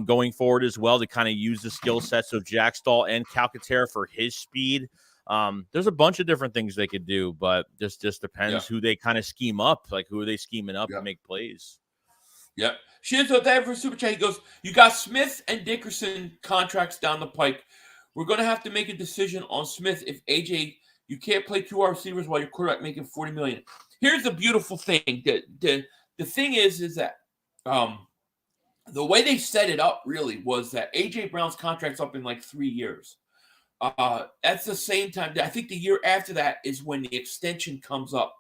going forward as well to kind of use the skill sets of Jack Stahl and Calcaterra for his speed. There's a bunch of different things they could do, but just depends who they kind of scheme up. Like, who are they scheming up to make plays? Yep. Shinzo, thank you for super chat. He goes, you got Smith and Dickerson contracts down the pike. We're going to have to make a decision on Smith. If AJ, you can't play 2 receivers while your quarterback making $40 million. Here's the beautiful thing. The thing is that the way they set it up really was that AJ Brown's contract's up in like 3 years. That's the same time. I think the year after that is when the extension comes up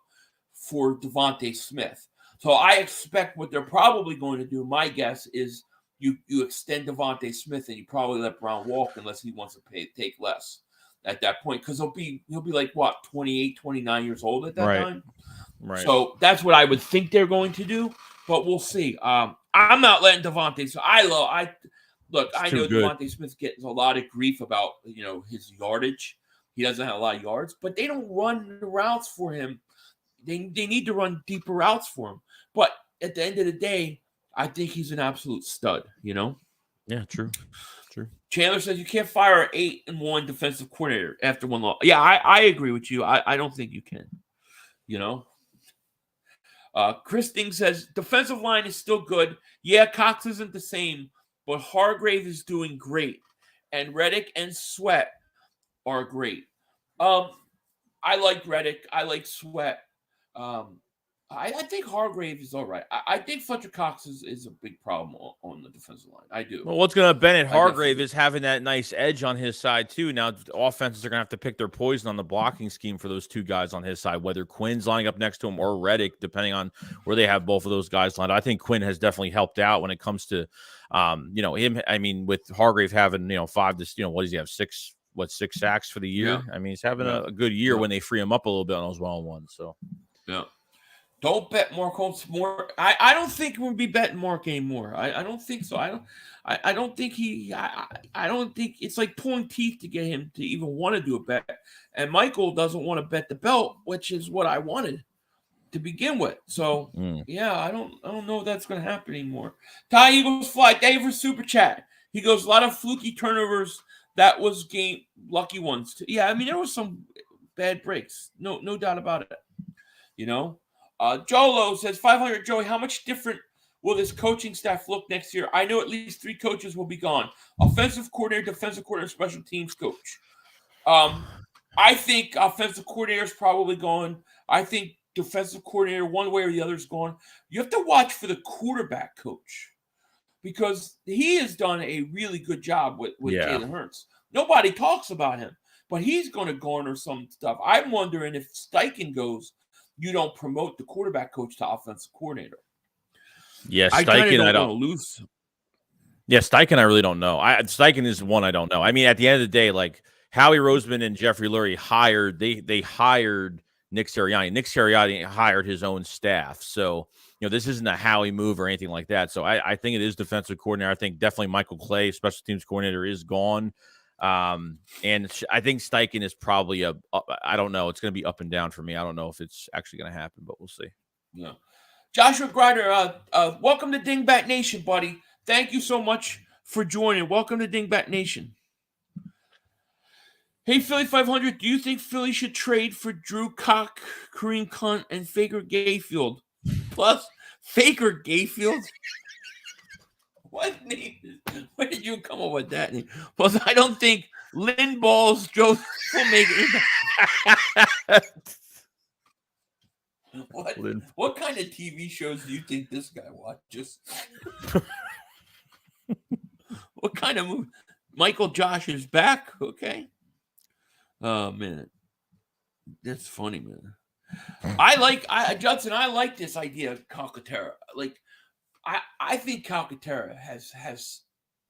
for Devontae Smith. So I expect what they're probably going to do, my guess, is you extend Devontae Smith and you probably let Brown walk unless he wants to take less at that point, because he'll be like, what, 28, 29 years old at that time? Right. So that's what I would think they're going to do, but we'll see. I'm not letting Devontae. So I know Devontae Smith gets a lot of grief about, you know, his yardage. He doesn't have a lot of yards, but they don't run the routes for him. They need to run deeper routes for him. But at the end of the day, I think he's an absolute stud, you know? Yeah, true. Chandler says you can't fire an 8-1 defensive coordinator after one loss. Yeah, I agree with you. I don't think you can, you know? Chris Ding says defensive line is still good. Yeah, Cox isn't the same, but Hargrave is doing great, and Reddick and Sweat are great. I like Reddick. I like Sweat. I think Hargrave is all right. I think Fletcher Cox is a big problem on the defensive line. I do. Well, what's going to benefit Hargrave is having that nice edge on his side, too. Now, offenses are going to have to pick their poison on the blocking scheme for those two guys on his side, whether Quinn's lining up next to him or Reddick, depending on where they have both of those guys lined. I think Quinn has definitely helped out when it comes to, him. I mean, with Hargrave having, 5 to, what does he have, 6 sacks for the year? Yeah. I mean, he's having a good year when they free him up a little bit on those one-on-ones. So, yeah. Don't bet Mark Holmes more. I don't think we'll be betting Mark anymore. I don't think so. I don't think I don't think it's like pulling teeth to get him to even want to do a bet. And Michael doesn't want to bet the belt, which is what I wanted to begin with. So yeah, I don't know if that's going to happen anymore. Ty Eagles Fly, Dave for Super Chat. He goes, a lot of fluky turnovers. That was game lucky ones too. Yeah, I mean there was some bad breaks. No doubt about it. Jolo says, 500, Joey, how much different will this coaching staff look next year? I know at least 3 coaches will be gone. Offensive coordinator, defensive coordinator, special teams coach. I think offensive coordinator is probably gone. I think defensive coordinator, one way or the other, is gone. You have to watch for the quarterback coach because he has done a really good job with Jalen Hurts. Nobody talks about him, but he's going to garner some stuff. I'm wondering if Steichen goes, you don't promote the quarterback coach to offensive coordinator. Yeah, Steichen, I don't lose. Yeah, Steichen, I really don't know. Steichen is one I don't know. I mean, at the end of the day, like Howie Roseman and Jeffrey Lurie they hired Nick Sirianni. Nick Sirianni hired his own staff. So, this isn't a Howie move or anything like that. So I think it is defensive coordinator. I think definitely Michael Clay, special teams coordinator, is gone. And I think Steichen is probably I don't know. It's going to be up and down for me. I don't know if it's actually going to happen, but we'll see. Yeah. Joshua Grider, welcome to Dingbat Nation, buddy. Thank you so much for joining. Welcome to Dingbat Nation. Hey, Philly 500, do you think Philly should trade for Drew Cock, Kareem Hunt, and Faker Gayfield? Plus, Faker Gayfield? What name? Where did you come up with that name? Plus, I don't think Linval's Joseph will make it. What kind of TV shows do you think this guy watches? What kind of movie? Michael Josh is back? Okay. Oh, man. That's funny, man. Judson, I like this idea of Calcaterra. Like, I think Calcaterra has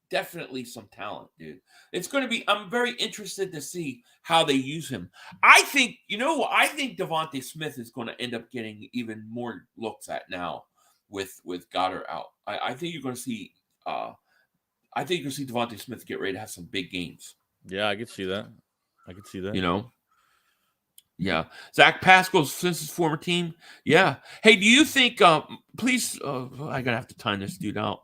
definitely some talent, dude. It's going to be, I'm very interested to see how they use him. I think Devontae Smith is going to end up getting even more looks at now with Goddard out. I think you're going to see, Devontae Smith get ready to have some big games. Yeah, I could see that. Yeah. Zach Pascal, since his former team. Yeah. Hey, do you think, please, I'm going to have to time this dude out.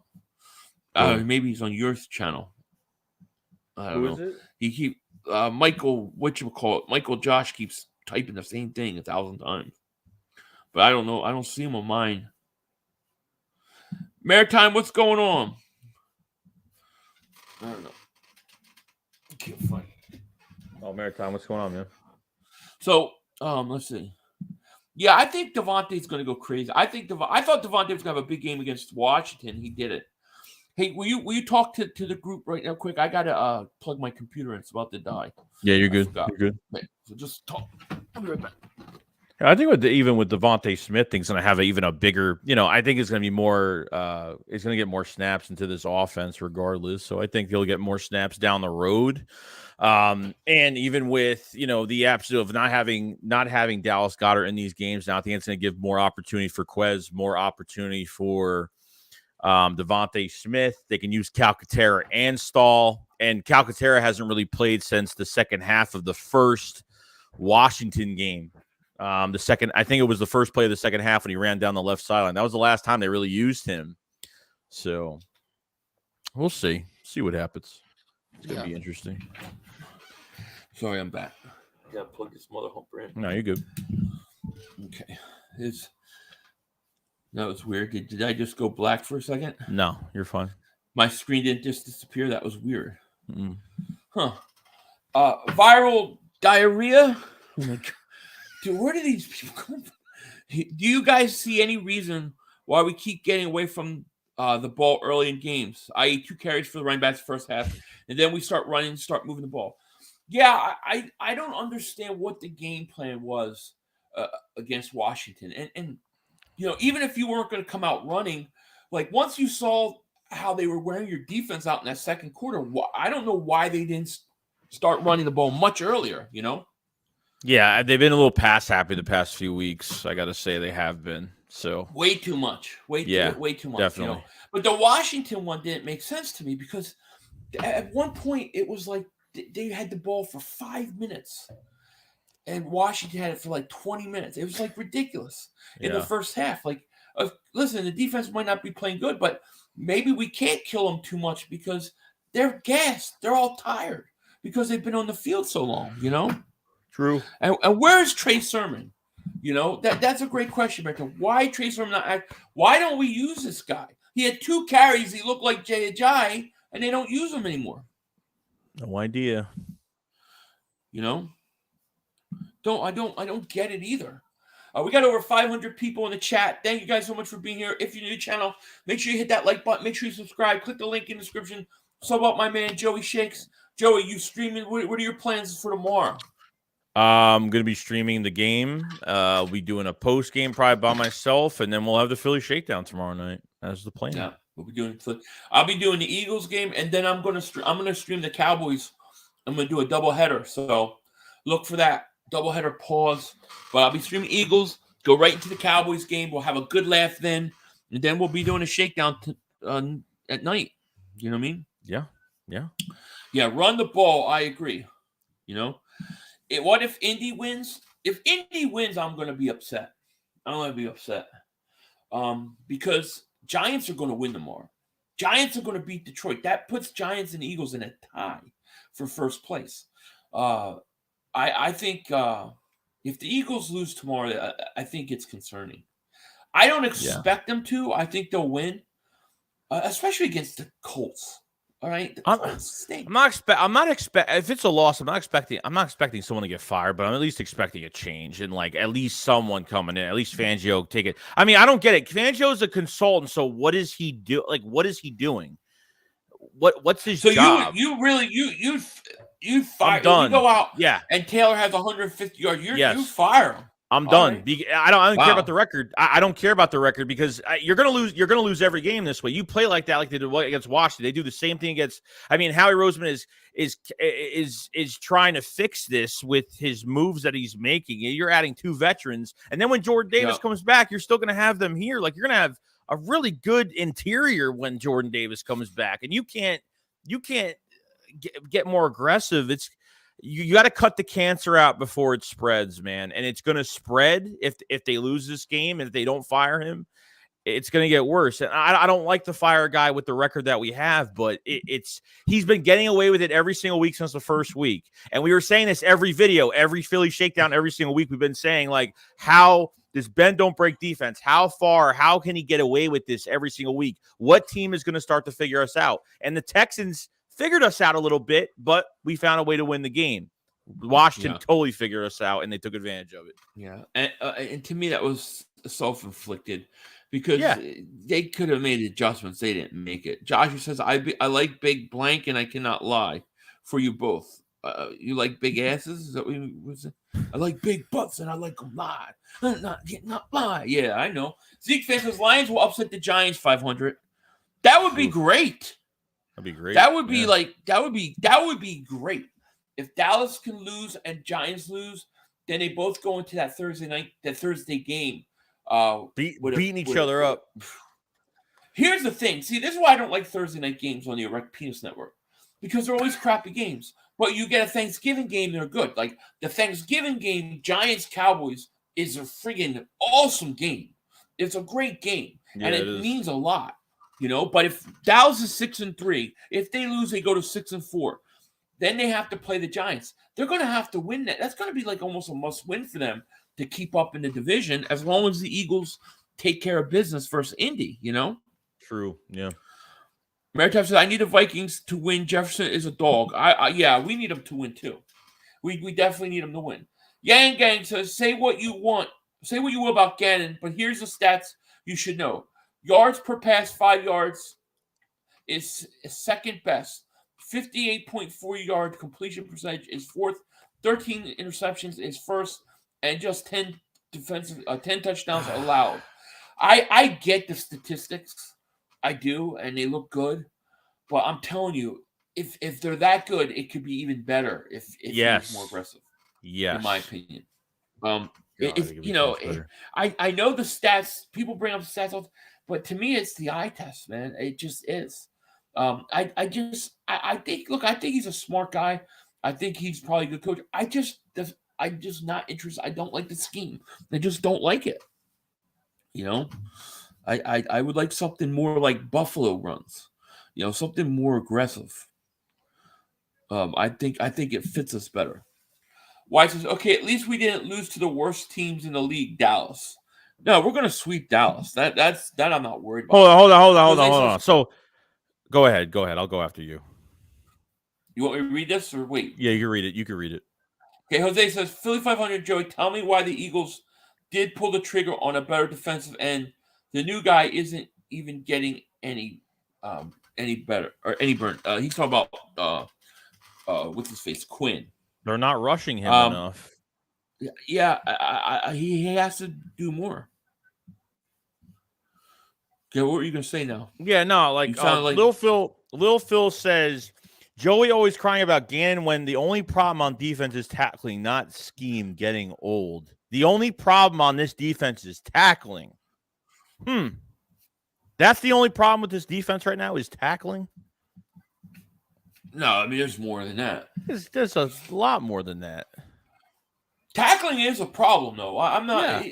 Maybe he's on your channel. I don't know. Who is it? Michael, Michael Josh keeps typing the same thing 1,000 times. But I don't know. I don't see him on mine. Maritime, what's going on? I don't know. I can't find it. Oh, Maritime, what's going on, man? So, let's see. Yeah, I think Devontae's going to go crazy. I thought Devontae was going to have a big game against Washington. He did it. Hey, will you talk to the group right now, quick? I gotta plug my computer in. It's about to die. Yeah, you're good. You're good. So just talk. I'll be right back. I think even with Devontae Smith, things going to have even a bigger. I think it's going to be more. It's going to get more snaps into this offense, regardless. So I think he'll get more snaps down the road. And even with the absolute of not having Dallas Goedert in these games now, I think it's going to give more opportunity for Quez, more opportunity for Devontae Smith. They can use Calcaterra and Stahl, and Calcaterra hasn't really played since the second half of the first Washington game. I think it was the first play of the second half when he ran down the left sideline. That was the last time they really used him. So we'll see what happens. It's gonna be interesting. Sorry, I'm back. I gotta plug this mother humper in. No, you're good. Okay. That was weird. Did I just go black for a second? No, you're fine. My screen didn't just disappear. That was weird. Mm-mm. Huh. Viral diarrhea. Oh my God. Dude, where do these people come from? Do you guys see any reason why we keep getting away from the ball early in games, i.e. 2 carries for the running backs first half, and then we start running, start moving the ball? Yeah, I don't understand what the game plan was against Washington. And even if you weren't going to come out running, like once you saw how they were wearing your defense out in that second quarter, I don't know why they didn't start running the ball much earlier, Yeah, they've been a little pass happy the past few weeks. I got to say they have been. So way too much. Way too much. Definitely. But the Washington one didn't make sense to me because at one point it was like they had the ball for 5 minutes and Washington had it for like 20 minutes. It was like ridiculous in the first half. Like, listen, the defense might not be playing good, but maybe we can't kill them too much because they're gassed. They're all tired because they've been on the field so long, True. And where is Trey Sermon? That's a great question, Becker. Why Trey Sermon not act? Why don't we use this guy? He had 2 carries. He looked like Jay Ajayi, and they don't use him anymore. No idea. I don't get it either. We got over 500 people in the chat. Thank you guys so much for being here. If you're new to the channel, make sure you hit that like button. Make sure you subscribe. Click the link in the description. Sub up my man Joey Shakes. Joey, you streaming? What are your plans for tomorrow? I'm going to be streaming the game. We'll be doing a post game probably by myself, and then we'll have the Philly Shakedown tomorrow night. That's the plan. Yeah, I'll be doing the Eagles game, and then I'm going to stream the Cowboys. I'm going to do a doubleheader, so look for that doubleheader pause. But I'll be streaming Eagles. Go right into the Cowboys game. We'll have a good laugh then, and then we'll be doing a shakedown at night. You know what I mean? Yeah. Run the ball. I agree. What if Indy wins? If Indy wins, I'm going to be upset. I'm going to be upset. Because Giants are going to win tomorrow. Giants are going to beat Detroit. That puts Giants and Eagles in a tie for first place. I think if the Eagles lose tomorrow, I think it's concerning. I don't expect them to. I think they'll win, especially against the Colts. All right, I'm not expecting. If it's a loss, I'm not expecting someone to get fired, but I'm at least expecting a change and like at least someone coming in. At least Fangio take it. I mean, I don't get it. Fangio's a consultant, so what is he do? Like, what is he doing? What's his job? You fire. I'm done. You go out, yeah, and Taylor has 150 yards. You fire him. I'm done. Right. I don't care about the record. I don't care about the record because you're gonna lose. You're gonna lose every game this way. You play like that, like they did against Washington. They do the same thing against. I mean, Howie Roseman is trying to fix this with his moves that he's making. You're adding 2 veterans, and then when Jordan Davis comes back, you're still gonna have them here. Like you're gonna have a really good interior when Jordan Davis comes back, and you can't get more aggressive. You got to cut the cancer out before it spreads, man. And it's going to spread if they lose this game and if they don't fire him, it's going to get worse. And I don't like to fire a guy with the record that we have, but he's been getting away with it every single week since the first week. And we were saying this every video, every Philly Shakedown, every single week. We've been saying like, how does Ben don't break defense? How can he get away with this every single week? What team is going to start to figure us out? And the Texans figured us out a little bit, but we found a way to win the game. Washington totally figured us out, and they took advantage of it. Yeah, and to me, that was self-inflicted because they could have made adjustments. They didn't make it. Joshua says, I like big blank, and I cannot lie for you both. You like big asses? Is that what you was? I like big butts, and I like them live. Not lie. Yeah, I know. Zeke fan says, Lions will upset the Giants 500. That would be great. That'd be great. That would be that would be great. If Dallas can lose and Giants lose, then they both go into that Thursday game. Beating each other up. Here's the thing. See, this is why I don't like Thursday night games on the Erect Penis Network. Because they're always crappy games. But you get a Thanksgiving game, they're good. Like the Thanksgiving game, Giants-Cowboys, is a friggin' awesome game. It's a great game. Yeah, and it means a lot. But if Dallas is 6-3, if they lose, they go to 6-4. Then they have to play the Giants. They're going to have to win that. That's going to be like almost a must-win for them to keep up in the division, as long as the Eagles take care of business versus Indy. True. Yeah. Maritime says, I need the Vikings to win. Jefferson is a dog. We need them to win too. We definitely need them to win. Yang Gang says, say what you want say what you will about Gannon, but here's the stats you should know. Yards per pass, 5 yards, is second best. 58.4 yard completion percentage is fourth. 13 interceptions is first, and just 10 touchdowns allowed. I get the statistics, I do, and they look good. But I'm telling you, if they're that good, it could be even better if he's more aggressive. Yes, in my opinion. I know the stats. People bring up the stats, but to me, it's the eye test, man. It just is. I think. Look, I think he's a smart guy. I think he's probably a good coach. I'm just not interested. I don't like the scheme. I just don't like it. You know, I would like something more like Buffalo runs. You know, something more aggressive. I think it fits us better. White says, okay, at least we didn't lose to the worst teams in the league, Dallas. No, we're gonna sweep Dallas. That I'm not worried about. Hold on. So go ahead. I'll go after you. You want me to read this or wait? Yeah, you read it. You can read it. Okay, Jose says, Philly 500, Joey, tell me why the Eagles did pull the trigger on a better defensive end. The new guy isn't even getting any better or any burn. He's talking about what's his face, Quinn. They're not rushing him enough. Yeah, he has to do more. Okay, what were you gonna say now? Yeah, no, Lil Phil says Joey always crying about Gannon when the only problem on defense is tackling, not scheme getting old. The only problem on this defense is tackling. That's the only problem with this defense right now is tackling. No, I mean there's more than that. There's a lot more than that. Tackling is a problem, though. I'm not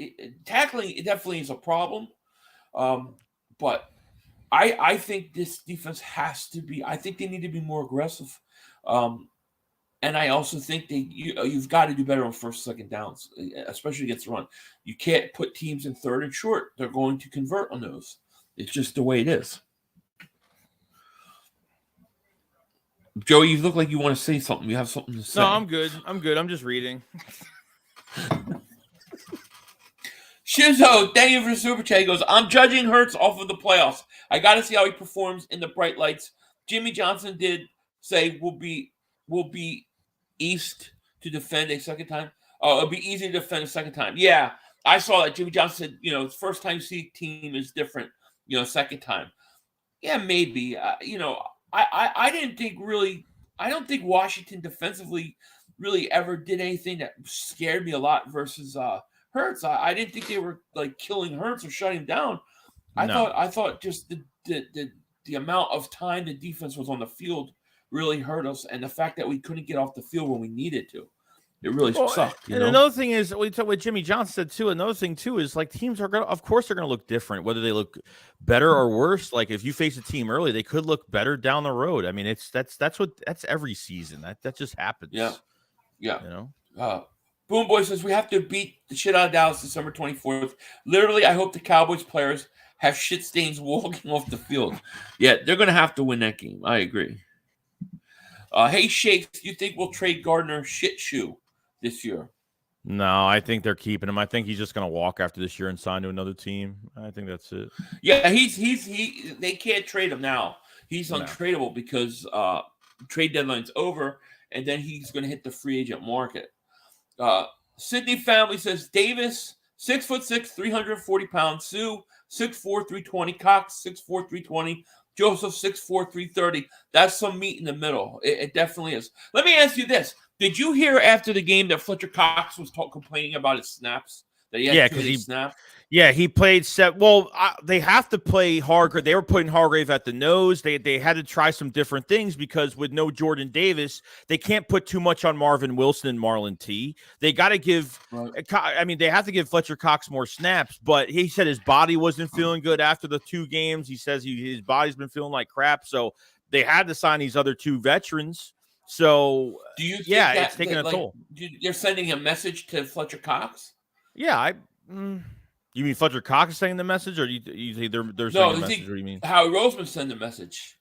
tackling. It definitely is a problem, but I think this defense has to be. I think they need to be more aggressive, and I also think you've got to do better on first, second downs, especially against the run. You can't put teams in third and short. They're going to convert on those. It's just the way it is. Joey, you look like you want to say something. You have something to say. No, I'm good. I'm just reading. Shizo, thank you for the super chat. He goes, I'm judging Hurts off of the playoffs. I got to see how he performs in the bright lights. Jimmy Johnson did say we'll be east to defend a second time. It'll be easy to defend a second time. Yeah, I saw that. Jimmy Johnson said, the first time you see team is different, second time. Yeah, maybe. I didn't think really – I don't think Washington defensively really ever did anything that scared me a lot versus Hurts. I didn't think they were, like, killing Hurts or shutting him down. I thought just the amount of time the defense was on the field really hurt us, and the fact that we couldn't get off the field when we needed to. It really sucked. Another thing is, we talked what Jimmy Johnson said too. Another thing too is like teams are of course they're gonna look different, whether they look better or worse. Like if you face a team early, they could look better down the road. I mean, that's every season. That just happens. Yeah. Boom Boy says we have to beat the shit out of Dallas December 24th. Literally, I hope the Cowboys players have shit stains walking off the field. Yeah, they're gonna have to win that game. I agree. Hey Shakes, you think we'll trade Gardner shit shoe this year? No, I think they're keeping him. I think he's just going to walk after this year and sign to another team. I think that's it. Yeah, they can't trade him now. He's untradeable because trade deadline's over, and then he's going to hit the free agent market. Sydney family says Davis 6'6", 340 pounds. Sue 6'4", 320. Cox 6'4", 320. Joseph 6'4", 330. That's some meat in the middle. It definitely is. Let me ask you this. Did you hear after the game that Fletcher Cox was complaining about his snaps? That he had too many snaps? Yeah, he played set. Well, they have to play Hargrave. They were putting Hargrave at the nose. They had to try some different things because with no Jordan Davis, they can't put too much on Marvin Wilson and Marlon T. They got to give they have to give Fletcher Cox more snaps, but he said his body wasn't feeling good after the 2 games. He says his body's been feeling like crap, so they had to sign these other 2 veterans. So, do you think it's taking a toll. You're sending a message to Fletcher Cox? Yeah, you mean Fletcher Cox is saying the message, or you think they're saying the message? What do you mean? Howie Roseman sent the message.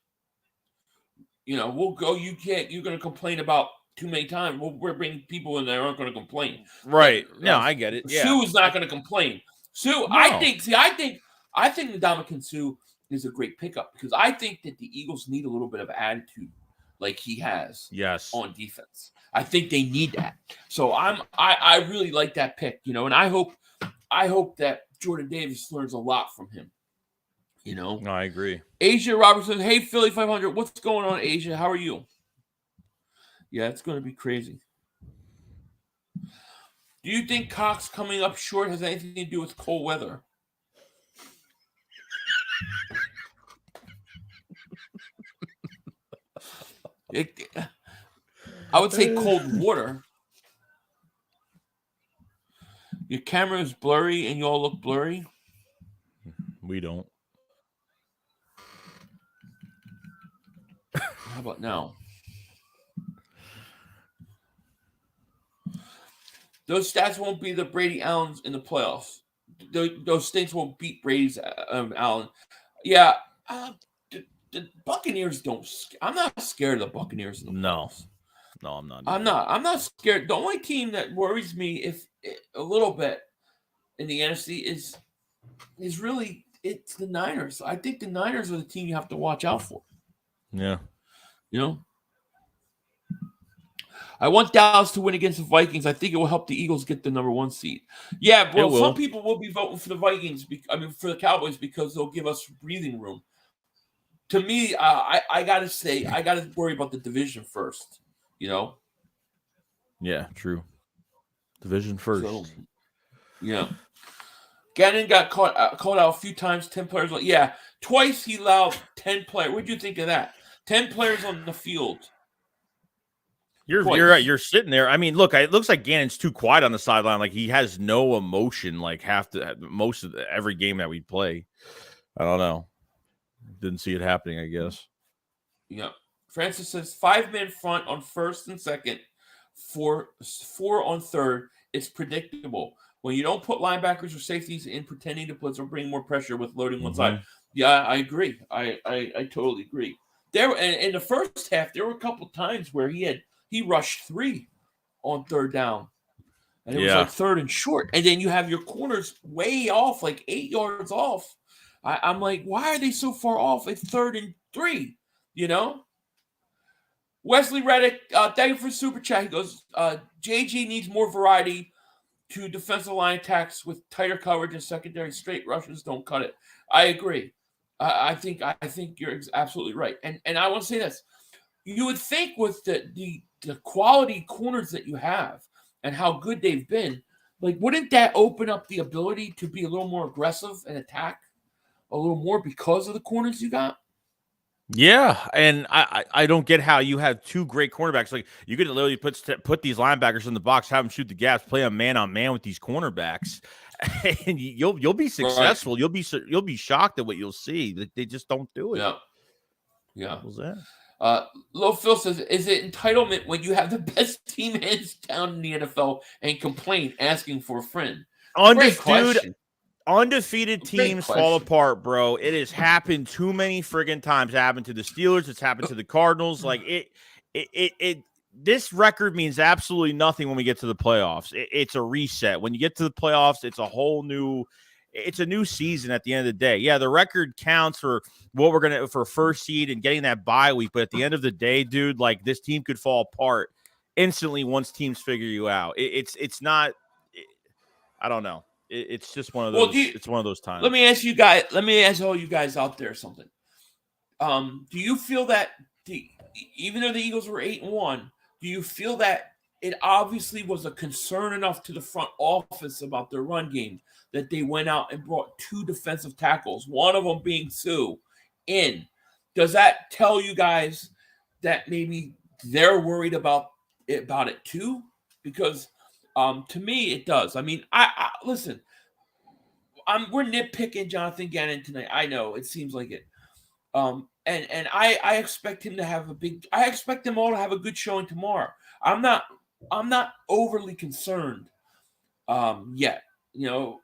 We'll go. You're going to complain about too many times. Well, we're bringing people in that aren't going to complain. Right. No, I get it. Yeah. Sue is not going to complain. Sue, No. I think Ndamukong Sue is a great pickup because I think that the Eagles need a little bit of attitude like he has on defense. I think they need that. So I really like that pick, and I hope that Jordan Davis learns a lot from him. No, I agree. Asia Robertson, hey Philly 500, what's going on, Asia? How are you? Yeah, it's going to be crazy. Do you think Cox coming up short has anything to do with cold weather? I would say cold water. Your camera is blurry and you all look blurry. We don't. How about now? Those stats won't be the Brady Allens in the playoffs. Those things won't beat Brady's Allen. Yeah, the Buccaneers don't. I'm not scared of the Buccaneers in the playoffs. No, I'm not. I'm not scared. The only team that worries me a little bit in the NFC is really it's the Niners. I think the Niners are the team you have to watch out for. Yeah. I want Dallas to win against the Vikings. I think it will help the Eagles get the number 1 seed. Yeah, well, some people will be voting for the Vikings. For the Cowboys because they'll give us breathing room. To me, I gotta say, I gotta worry about the division first. Yeah, true. Division first. So, yeah. Gannon got called out a few times. 10 players. Twice he allowed 10 players. What do you think of that? 10 players on the field. You're right. You're sitting there. I mean, look, it looks like Gannon's too quiet on the sideline. Like he has no emotion. Like most of every game that we play. I don't know. Didn't see it happening, I guess. Yeah. Francis says 5-man front on first and second, four on third. It's predictable. When you don't put linebackers or safeties in pretending to blitz or bring more pressure with loading one side. Yeah, I agree. I totally agree. There in the first half, there were a couple times where he rushed 3 on third down. And it was like third and short. And then you have your corners way off, like 8 yards off. I'm like, why are they so far off? It's 3rd and 3, Wesley Reddick, thank you for super chat. He goes, JG needs more variety to defensive line attacks with tighter coverage and secondary. Straight rushes don't cut it. I agree. I think you're absolutely right. And I want to say this. You would think with the quality corners that you have and how good they've been, like, wouldn't that open up the ability to be a little more aggressive and attack a little more because of the corners you got? Yeah, and I don't get how you have 2 great cornerbacks. Like you could literally put these linebackers in the box, have them shoot the gaps, play a man on man with these cornerbacks, and you'll be successful. Right. You'll be shocked at what you'll see. They just don't do it. Yeah. What was that? Low Phil says, is it entitlement when you have the best team hands down in the NFL and complain asking for a friend? Undefeated teams fall apart, bro. It has happened too many friggin' times. It happened to the Steelers. It's happened to the Cardinals. Like it. This record means absolutely nothing when we get to the playoffs. It's a reset. When you get to the playoffs, it's a new season at the end of the day. Yeah, the record counts for what we're gonna for first seed and getting that bye week. But at the end of the day, dude, like this team could fall apart instantly once teams figure you out. It's not. I don't know. It's just one of those. It's one of those times. Let me ask you guys. Let me ask all you guys out there something. Do you feel that even though the Eagles were 8-1, do you feel that it obviously was a concern enough to the front office about their run game that they went out and brought 2 defensive tackles, one of them being Sue, in? Does that tell you guys that maybe they're worried about it too? Because to me, it does. I mean, I listen. We're nitpicking Jonathan Gannon tonight. I know it seems like it. And I expect him to have I expect them all to have a good showing tomorrow. I'm not overly concerned yet.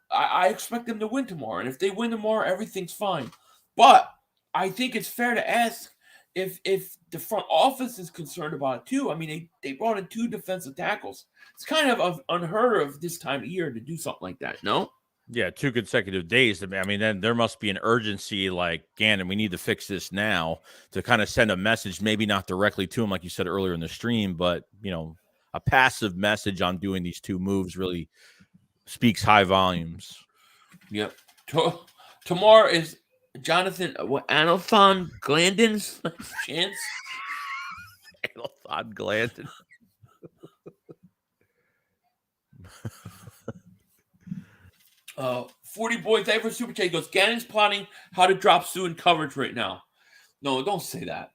I expect them to win tomorrow, and if they win tomorrow, everything's fine. But I think it's fair to ask, if the front office is concerned about it too. I mean, they brought in 2 defensive tackles. It's kind of unheard of this time of year to do something like that. No. Yeah, 2 consecutive days. I mean, then there must be an urgency like, Gannon, we need to fix this now, to kind of send a message, maybe not directly to him, like you said earlier in the stream, but, a passive message on doing these 2 moves really speaks high volumes. Yep. Tomorrow is Jonathan, Anelthon Glandon's chance? Anelthon Glandon. 40 boys, thank you for super chat. He goes, Gannon's plotting how to drop Sue in coverage right now. No, don't say that.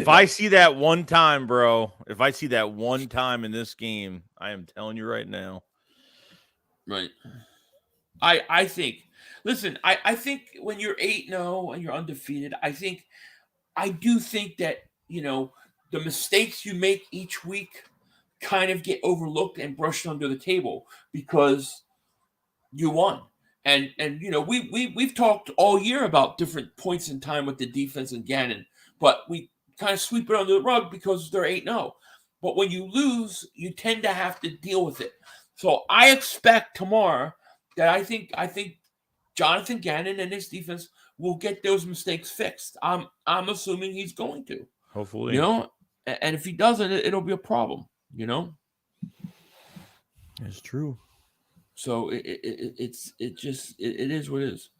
I see that one time, bro, if I see that one time in this game, I am telling you right now. Right. I think, listen, I think when you're 8-0 and you're undefeated, I do think that, the mistakes you make each week kind of get overlooked and brushed under the table because you won. And we've talked all year about different points in time with the defense and Gannon, but we kind of sweep it under the rug because they're 8-0. But when you lose, you tend to have to deal with it. So I expect tomorrow that I think Jonathan Gannon and his defense will get those mistakes fixed. I'm assuming he's going to. Hopefully. And if he doesn't, it'll be a problem, It's true. So it is what it is.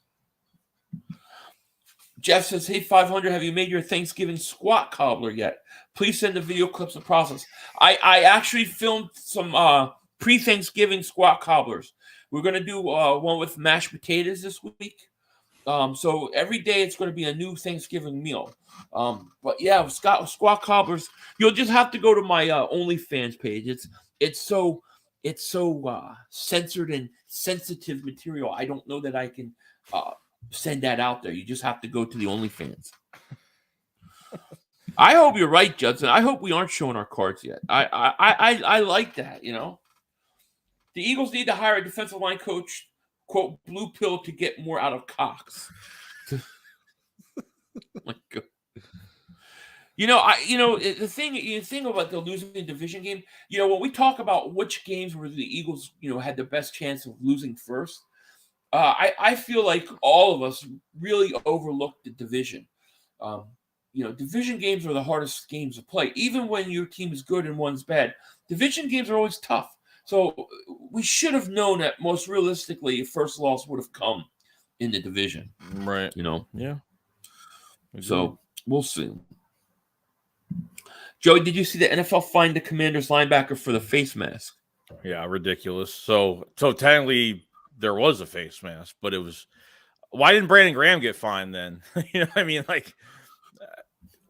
Jeff says, hey, 500, have you made your Thanksgiving squat cobbler yet? Please send the video clips of process. I actually filmed some pre-Thanksgiving squat cobblers. We're going to do one with mashed potatoes this week. So every day it's going to be a new Thanksgiving meal. But yeah, squat cobblers, you'll just have to go to my OnlyFans page. It's so censored and sensitive material. I don't know that I can send that out there. You just have to go to the OnlyFans. I hope you're right, Judson. I hope we aren't showing our cards yet. I like that, The Eagles need to hire a defensive line coach, quote, blue pill, to get more out of Cox. My God. The thing about the losing division game, when we talk about which games where the Eagles, had the best chance of losing first, I feel like all of us really overlooked the division. Division games are the hardest games to play. Even when your team is good and one's bad, division games are always tough. So we should have known that most realistically, first loss would have come in the division. Right. Yeah. So we'll see. Joey, did you see the NFL fined the Commanders linebacker for the face mask? Yeah, ridiculous. So technically there was a face mask, but it was. Why didn't Brandon Graham get fined then? What I mean? Like,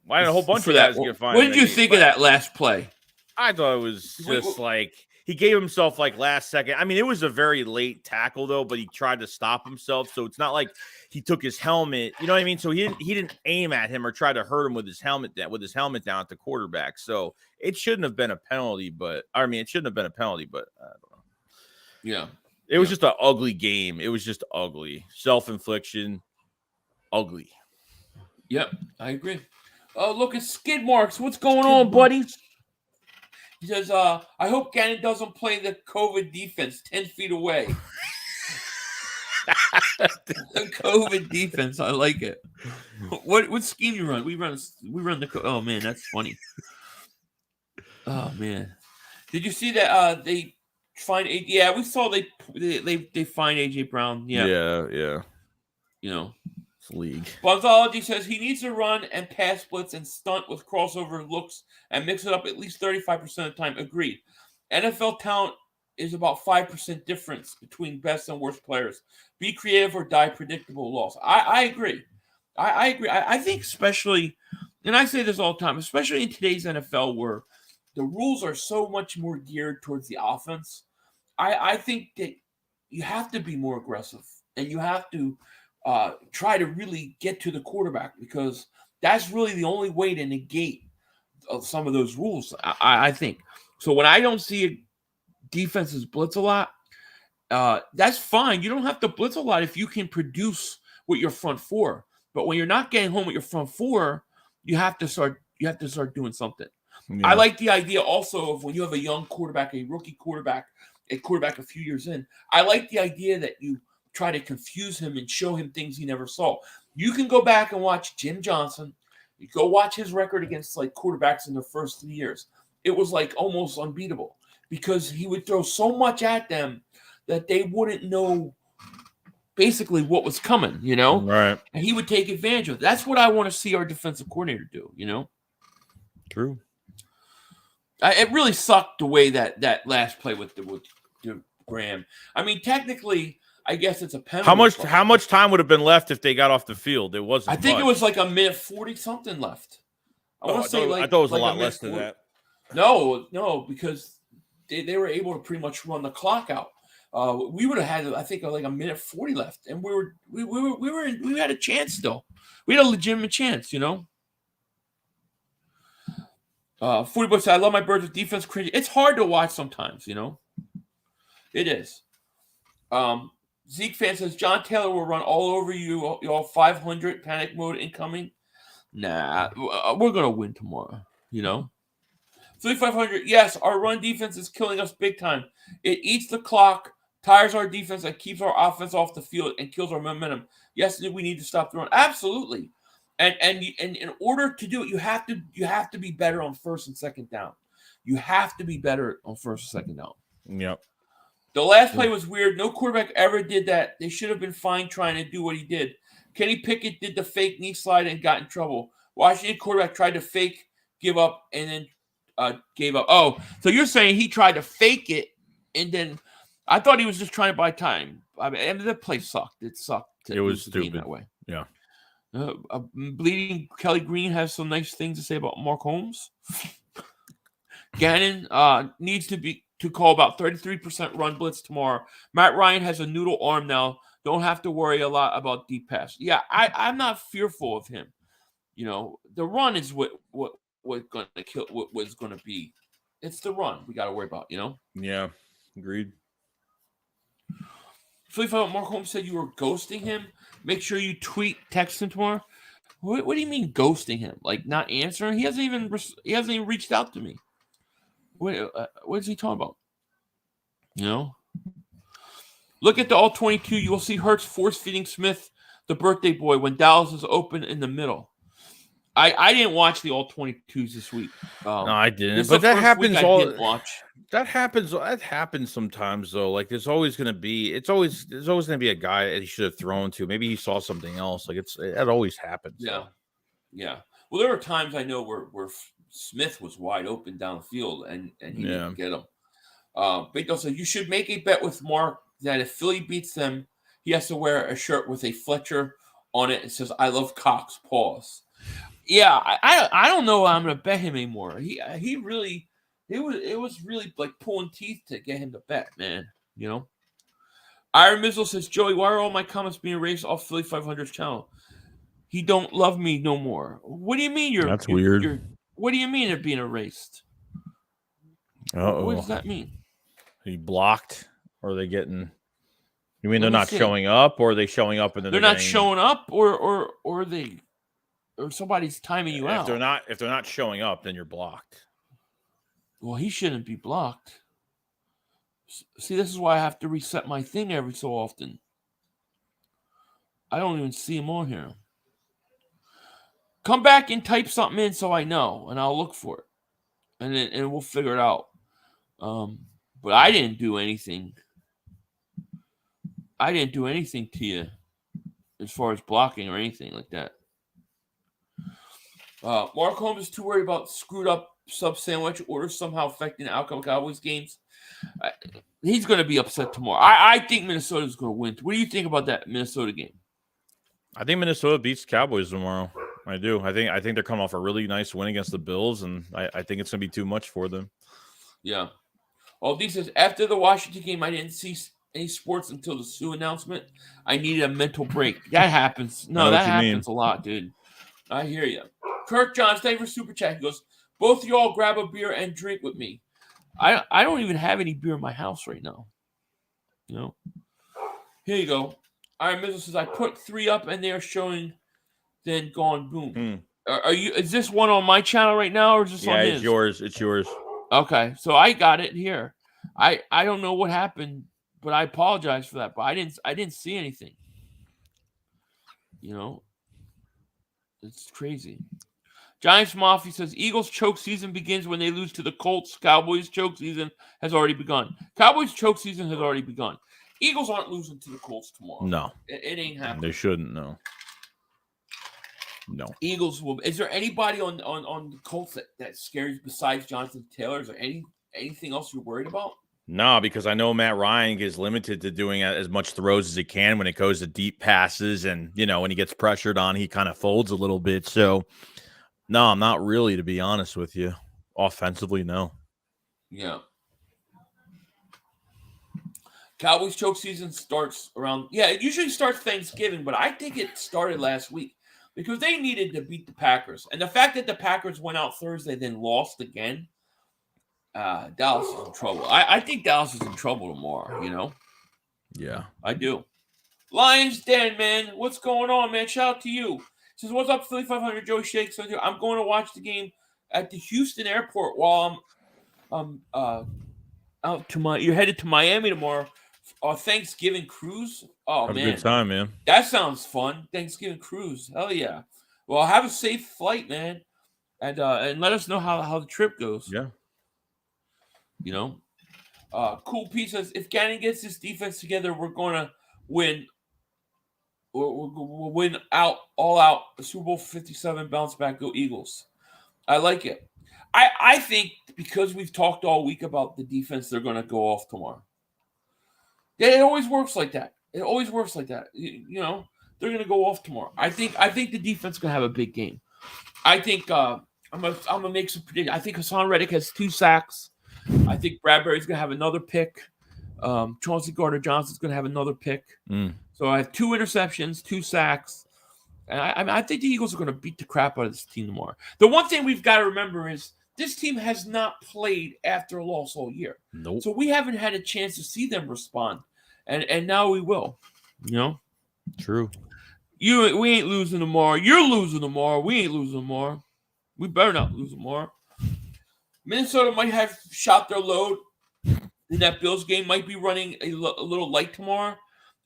why did a whole bunch of guys get fined? What did you think of that last play? I thought it was just like he gave himself like last second. I mean, it was a very late tackle though, but he tried to stop himself. So it's not like he took his helmet. You know what I mean? So he didn't aim at him or try to hurt him with his helmet down at the quarterback. So it shouldn't have been a penalty, but I don't know. Yeah. It was just an ugly game. It was just ugly. Self-infliction. Ugly. Yep, I agree. Oh, look at Skid Marks. What's going on, buddy? He says, I hope Gannon doesn't play the COVID defense 10 feet away. The COVID defense. I like it. What scheme you run? We run the oh man, that's funny. Oh man. Did you see that they fined AJ? Yeah, we saw they fined AJ Brown. Yeah. It's league. Bonzology says he needs to run and pass blitz and stunt with crossover looks and mix it up at least 35% of the time. Agreed. NFL talent is about 5% difference between best and worst players. Be creative or die predictable loss. I agree. I agree. I think especially, and I say this all the time, especially in today's NFL where the rules are so much more geared towards the offense, I think that you have to be more aggressive and you have to try to really get to the quarterback because that's really the only way to negate some of those rules, I think. So when I don't see defenses blitz a lot, that's fine. You don't have to blitz a lot if you can produce with your front four. But when you're not getting home with your front four, you have to start doing something. Yeah. I like the idea also of when you have a young quarterback, a rookie quarterback, a quarterback a few years in. I like the idea that you try to confuse him and show him things he never saw. You can go back and watch Jim Johnson. You go watch his record against like quarterbacks in their first 3 years. It was like almost unbeatable because he would throw so much at them that they wouldn't know basically what was coming, you know? Right. And he would take advantage of it. That's what I want to see our defensive coordinator do, you know? True. It really sucked the way that last play with Graham. I mean, technically, I guess it's a penalty. How much time would have been left if they got off the field? It wasn't. I think it was like a minute 40 something left. I want to say I thought it was a lot less than that. No, because they were able to pretty much run the clock out. We would have had, I think, like a minute 40 left, and we had a chance still. We had a legitimate chance, you know. 40 bucks. I love my birds with defense cringe. It's hard to watch sometimes, you know. It is. Zeke fan says John Taylor will run all over you. Y'all 500 panic mode incoming. Nah, we're gonna win tomorrow. You know. 3,500. Yes, our run defense is killing us big time. It eats the clock, tires our defense, and keeps our offense off the field and kills our momentum. Yes, we need to stop the run. Absolutely. And in order to do it, you have to be better on first and second down. You have to be better on first and second down. Yep. The last play was weird. No quarterback ever did that. They should have been fine trying to do what he did. Kenny Pickett did the fake knee slide and got in trouble. Washington quarterback tried to fake, give up, and then gave up. Oh, so you're saying he tried to fake it, and then I thought he was just trying to buy time. I mean, and that play sucked. It sucked. It was stupid that way. Yeah. Bleeding Kelly Green has some nice things to say about Mark Holmes. Gannon needs to call about 33% run blitz tomorrow. Matt Ryan has a noodle arm now. Don't have to worry a lot about deep pass. Yeah, I'm not fearful of him. You know, the run is what going to kill. What was going to be? It's the run we got to worry about. You know. Yeah. Agreed. Philly Mark Holmes said you were ghosting him. Make sure you text him tomorrow. What do you mean ghosting him? Like not answering? He hasn't even reached out to me. What is he talking about? You know. Look at the all 22. You will see Hurts force feeding Smith, the birthday boy, when Dallas is open in the middle. I didn't watch the all 22s this week. No, I didn't. But that happens That happens sometimes though. Like there's always going to be going to be a guy that he should have thrown to. Maybe he saw something else. Like it always happens. Yeah. So. Yeah. Well, there were times I know where Smith was wide open downfield and he didn't get him. Big Dog said you should make a bet with Mark that if Philly beats them, he has to wear a shirt with a Fletcher on it. It says "I love Cox." Pause. Yeah, I don't know. I'm going to bet him anymore. He really. It was really like pulling teeth to get him to bet, man. You know. Iron Mizzle says, Joey, why are all my comments being erased off Philly 500's channel? He don't love me no more. What do you mean That's weird. What do you mean they're being erased? What does that mean? He blocked, or are they getting? You mean they're not showing up, or are they showing up and then they're not showing up, or somebody's timing you out? If they're not showing up, then you're blocked. Well, he shouldn't be blocked. See, this is why I have to reset my thing every so often. I don't even see him on here. Come back and type something in so I know, and I'll look for it. And we'll figure it out. But I didn't do anything. I didn't do anything to you as far as blocking or anything like that. Mark Holmes is too worried about screwed up sub sandwich orders somehow affecting the outcome of Cowboys games. He's going to be upset tomorrow. I think Minnesota's going to win. What do you think about that Minnesota game? I think Minnesota beats Cowboys tomorrow. I do. I think they're coming off a really nice win against the Bills, and I think it's going to be too much for them. Yeah. Aldi says, after the Washington game, I didn't see any sports until the Sue announcement. I needed a mental break. That happens. No, that happens a lot, dude. I hear you. Kirk Johns, thank you for Super Chat. He goes, both of y'all grab a beer and drink with me. I don't even have any beer in my house right now. You know? Here you go. Iron Mizzle says, I put 3 up and they're showing, then gone boom. Are you? Is this one on my channel right now, or is this on his? It's yours. It's yours. Okay, so I got it here. I don't know what happened, but I apologize for that. But I didn't see anything. You know, it's crazy. Giants Mafia says Eagles choke season begins when they lose to the Colts. Cowboys choke season has already begun. Cowboys choke season has already begun. Eagles aren't losing to the Colts tomorrow. No, it ain't happening. They shouldn't. No. Eagles will. Is there anybody on the Colts that scares besides Jonathan Taylor? Is there anything else you're worried about? No, because I know Matt Ryan is limited to doing as much throws as he can when it goes to deep passes, and when he gets pressured on, he kind of folds a little bit. So, no, I'm not really, to be honest with you. Offensively, no. Yeah. Cowboys choke season starts around. Yeah, it usually starts Thanksgiving, but I think it started last week because they needed to beat the Packers, and the fact that the Packers went out Thursday then lost again. Dallas is in trouble. I think Dallas is in trouble tomorrow, Yeah. I do. Lions Den, man. What's going on, man? Shout out to you. Says, what's up, Philly 500? Joey Shakes. I'm going to watch the game at the Houston airport while I'm out to you're headed to Miami tomorrow. Thanksgiving cruise. Oh, Have man. a good time, man. That sounds fun. Thanksgiving cruise. Hell yeah. Well, have a safe flight, man. And let us know how the trip goes. Yeah. Cool Pete says, if Gannon gets his defense together, we're going to win. We'll win all out. Super Bowl 57, bounce back, go Eagles. I like it. I think because we've talked all week about the defense, they're going to go off tomorrow. Yeah, it always works like that. They're going to go off tomorrow. I think the defense is going to have a big game. I think I'm gonna make some predictions. I think Hassan Reddick has 2 sacks. I think Bradbury's going to have another pick. Chauncey Gardner-Johnson's going to have another pick. So I have 2 interceptions, 2 sacks. And I think the Eagles are going to beat the crap out of this team tomorrow. The one thing we've got to remember is this team has not played after a loss all year. Nope. So we haven't had a chance to see them respond. And now we will. True. We ain't losing tomorrow. You're losing tomorrow. We ain't losing tomorrow. We better not lose tomorrow. Minnesota might have shot their load in that Bills game. Might be running a little light tomorrow.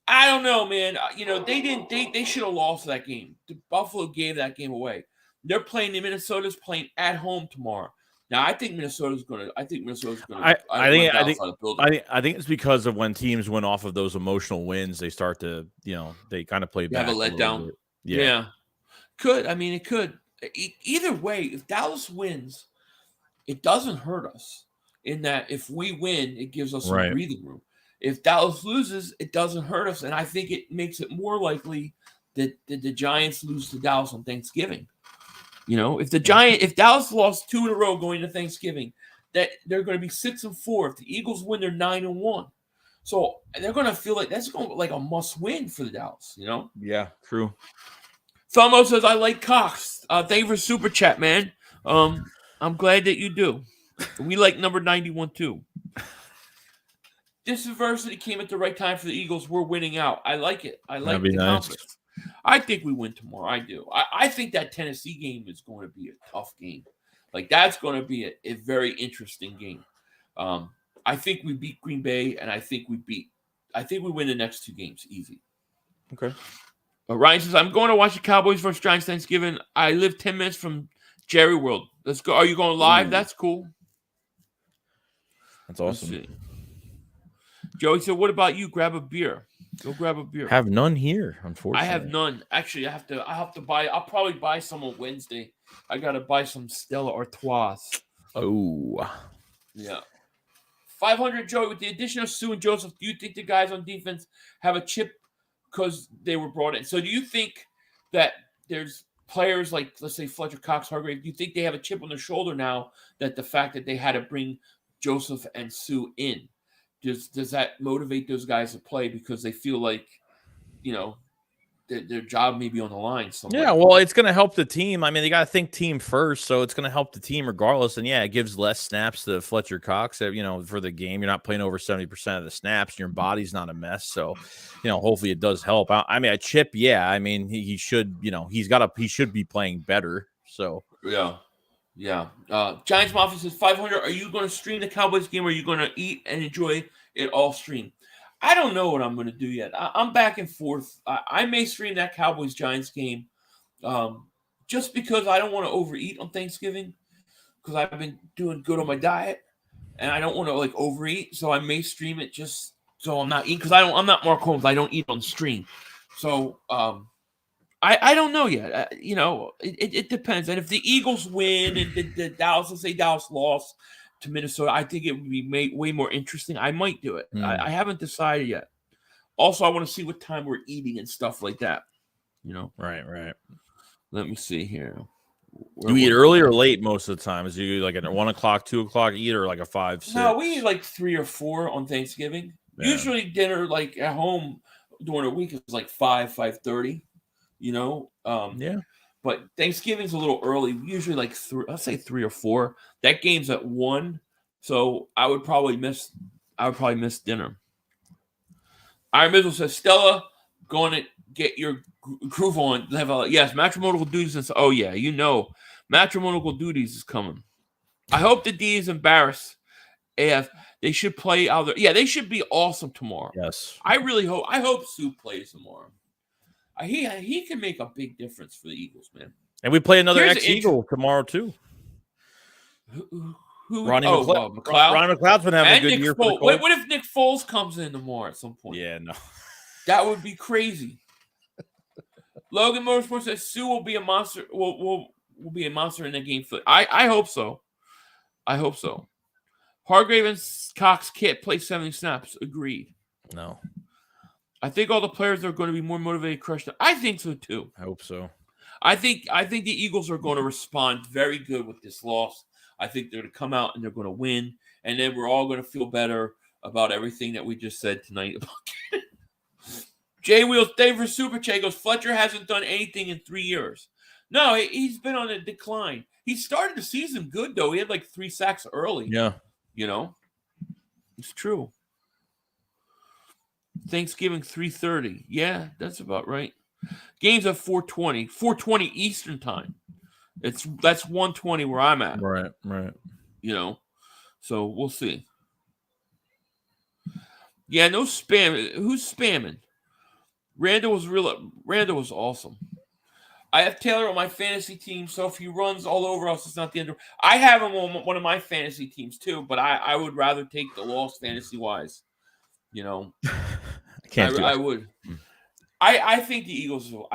I don't know, man. They should have lost that game. The Buffalo gave that game away. They're playing. Minnesota's playing at home tomorrow. Now I think Minnesota's going to. I think it's because of when teams went off of those emotional wins, they start to they kind of play back. Have a letdown. Yeah. Could. I mean, it could. Either way, if Dallas wins, it doesn't hurt us in that if we win, it gives us some breathing room. If Dallas loses, it doesn't hurt us, and I think it makes it more likely that the Giants lose to Dallas on Thanksgiving. If Dallas lost 2 in a row going to Thanksgiving, that they're going to be 6-4. If the Eagles win, they're 9-1. So they're going to feel like that's going to be like a must win for the Dallas. Yeah, true. Thelmo says, I like Cox. Thank you for super chat, man. I'm glad that you do. We like number 91 too. This adversity came at the right time for the Eagles. We're winning out. I like it. I like the confidence. I think we win tomorrow. I do. I think that Tennessee game is going to be a tough game. Like, that's going to be a very interesting game. I think we beat Green Bay, and I think we win the next 2 games easy. Okay. Ryan says, I'm going to watch the Cowboys versus Giants Thanksgiving. I live 10 minutes from Jerry World. Let's go. Are you going live? Ooh. That's cool. That's awesome. Joey said, what about you? Grab a beer. Go grab a beer. Have none here, unfortunately. I have none. Actually, I have to buy. I'll probably buy some on Wednesday. I got to buy some Stella Artois. Oh. Yeah. 500, Joey, with the addition of Sue and Joseph, do you think the guys on defense have a chip because they were brought in? So do you think that there's players like, let's say, Fletcher Cox, Hargrave, do you think they have a chip on their shoulder now that the fact that they had to bring Joseph and Sue in? Does that motivate those guys to play because they feel like, their job may be on the line somewhere? Yeah, well, it's going to help the team. I mean, they got to think team first, so it's going to help the team regardless. And, yeah, it gives less snaps to Fletcher Cox, for the game. You're not playing over 70% of the snaps, and your body's not a mess. So, hopefully it does help. I mean, a chip, yeah. I mean, he should, he should be playing better. So Yeah. Giants Mafia says 500. Are you going to stream the Cowboys game, or are you going to eat and enjoy it all stream? I don't know what I'm going to do yet. I'm back and forth. I may stream that Cowboys Giants game, just because I don't want to overeat on Thanksgiving, because I've been doing good on my diet, and I don't want to like overeat. So I may stream it just so I'm not eating, because I'm not Mark Holmes. I don't eat on stream. So I don't know yet. It depends. And if the Eagles win and the Dallas, let's say Dallas lost to Minnesota, I think it would be way more interesting. I might do it. I haven't decided yet. Also, I want to see what time we're eating and stuff like that. Right. Let me see here. You eat early or late most of the time? Is you like at 1 o'clock, 2 o'clock eat, or like a 5, 6? No, we eat like 3 or 4 on Thanksgiving. Yeah. Usually dinner like at home during the week is like 5:30. Yeah. But Thanksgiving's a little early. Usually like 3, let's say 3 or 4. That game's at 1, so I would probably miss dinner. Iron Mizzle says, Stella, going to get your groove on. Yes, matrimonial duties. Oh yeah, matrimonial duties is coming. I hope the D is embarrassed. AF, they should play out. Yeah, they should be awesome tomorrow. Yes, I really hope. I hope Sue plays tomorrow. He can make a big difference for the Eagles, man. And we play another ex-Eagle tomorrow too. Who? Ronnie McLeod. Ronnie McLeod's been having a good year for the Colts. What if Nick Foles comes in tomorrow at some point? Yeah, no. That would be crazy. Logan Motorsports says Sue will be a monster. Will be a monster in the game. I hope so. Hargrave and Cox can't play 70 snaps. Agreed. No. I think all the players are going to be more motivated to crush them. I think so too. I hope so. I think the Eagles are going to respond very good with this loss. I think they're going to come out and they're going to win, and then we're all going to feel better about everything that we just said tonight. Jay Wheels, Dave Super Che goes, Fletcher hasn't done anything in 3 years. No, he's been on a decline. He started the season good, though. He had like 3 sacks early. Yeah. It's true. Thanksgiving 3:30. Yeah, that's about right. Games at 4:20. 4:20 Eastern time. That's 1:20 where I'm at. Right. So we'll see. Yeah, no spam. Who's spamming? Randall was awesome. I have Taylor on my fantasy team, so if he runs all over us, it's not the end of. I have him on one of my fantasy teams too, but I would rather take the loss fantasy wise. I would. I think the Eagles will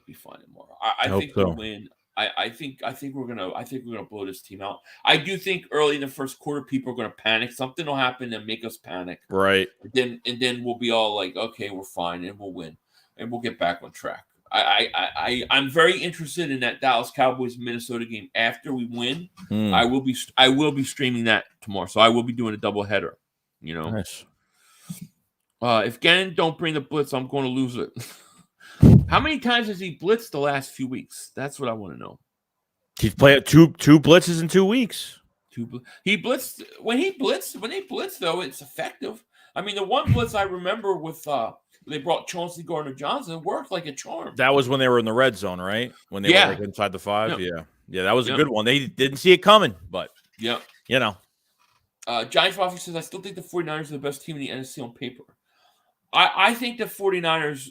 be fine tomorrow. I think they'll win. I think we're gonna blow this team out. I do think early in the first quarter people are gonna panic. Something will happen and make us panic. Right. And then we'll be all like, okay, we're fine, and we'll win, and we'll get back on track. I'm very interested in that Dallas Cowboys Minnesota game after we win. I will be streaming that tomorrow, so I will be doing a double header. Nice. If Gannon don't bring the blitz, I'm going to lose it. How many times has he blitzed the last few weeks? That's what I want to know. He's played two blitzes in 2 weeks. He blitzed when they blitz though, it's effective. I mean, the one blitz I remember with they brought Chauncey Gardner-Johnson worked like a charm. That was when they were in the red zone, right? When they were like inside the 5. Yep. Yeah, that was a good one. They didn't see it coming, but Giants Mafia says, I still think the 49ers are the best team in the NFC on paper. I think the 49ers,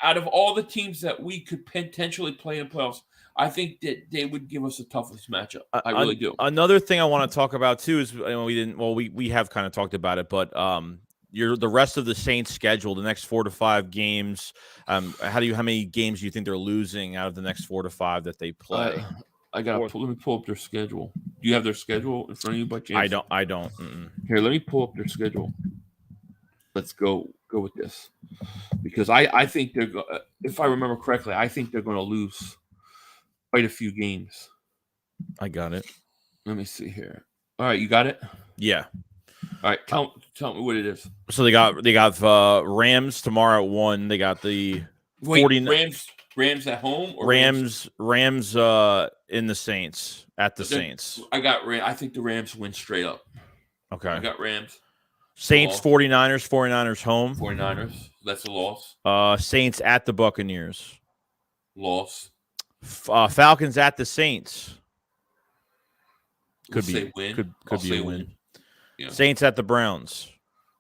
out of all the teams that we could potentially play in the playoffs, I think that they would give us the toughest matchup. I really do. Another thing I want to talk about too is we have kind of talked about it, but the rest of the Saints schedule, the next 4 to 5 games. How many games do you think they're losing out of the next 4 to 5 that they play? Let me pull up their schedule. Do you have their schedule in front of you by chance? I don't. Here, let me pull up their schedule. Let's go with this, because I think they're if I remember correctly, I think they're going to lose quite a few games. I got it. Let me see here. All right, you got it? Yeah. All right, tell me what it is. So they got Rams tomorrow at 1. They got the 40 Rams at home or Rams in the Saints at the Saints. I think the Rams win straight up. Okay. I got Rams. Saints, 49ers home. 49ers, that's a loss. Saints at the Buccaneers. Loss. Falcons at the Saints. Could We'll be say win. could be a win. Yeah. Saints at the Browns.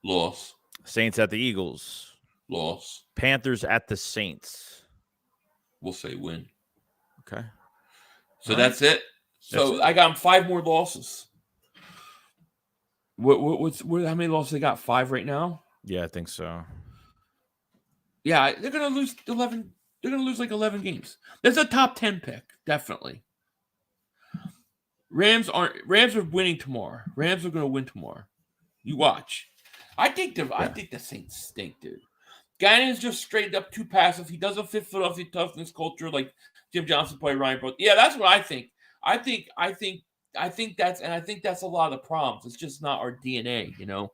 Loss. Saints at the Eagles. Loss. Panthers at the Saints. We'll say win. Okay. So that's it. So That's it. I got them 5 more losses. How many losses they got? 5 right now? Yeah, I think so. Yeah, they're gonna lose 11. They're gonna lose like 11 games. There's a top 10 pick, definitely. Rams are winning tomorrow. Rams are gonna win tomorrow. You watch. I think the Saints stink, dude. Gannon's just straight up too passive. He doesn't fit Philadelphia toughness culture like Jim Johnson played Ryan Brooks. Yeah, that's what I think. I think that's a lot of the problems. It's just not our DNA, you know.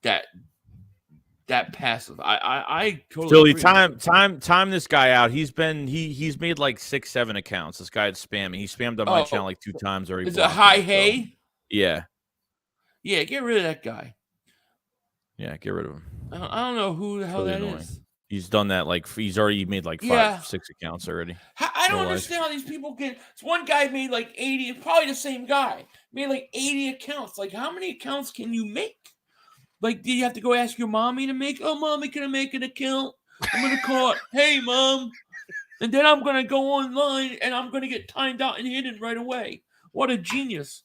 That passive. I totally Philly, time this guy out. He's made like 6-7 accounts. This guy had spamming. He spammed on my channel like 2 times already. Is it High Hay? Yeah. Yeah, get rid of that guy. Yeah, get rid of him. I don't know who the hell Really that annoying. is. He's done that he's already made like 5-6 accounts already. I don't understand how these people get. One guy made like 80. Probably the same guy made like 80 accounts. Like, how many accounts can you make? Like, do you have to go ask your mommy to make? Oh, mommy, can I make an account? I'm gonna call it. Hey, mom, and then I'm gonna go online and I'm gonna get timed out and hidden right away. What a genius!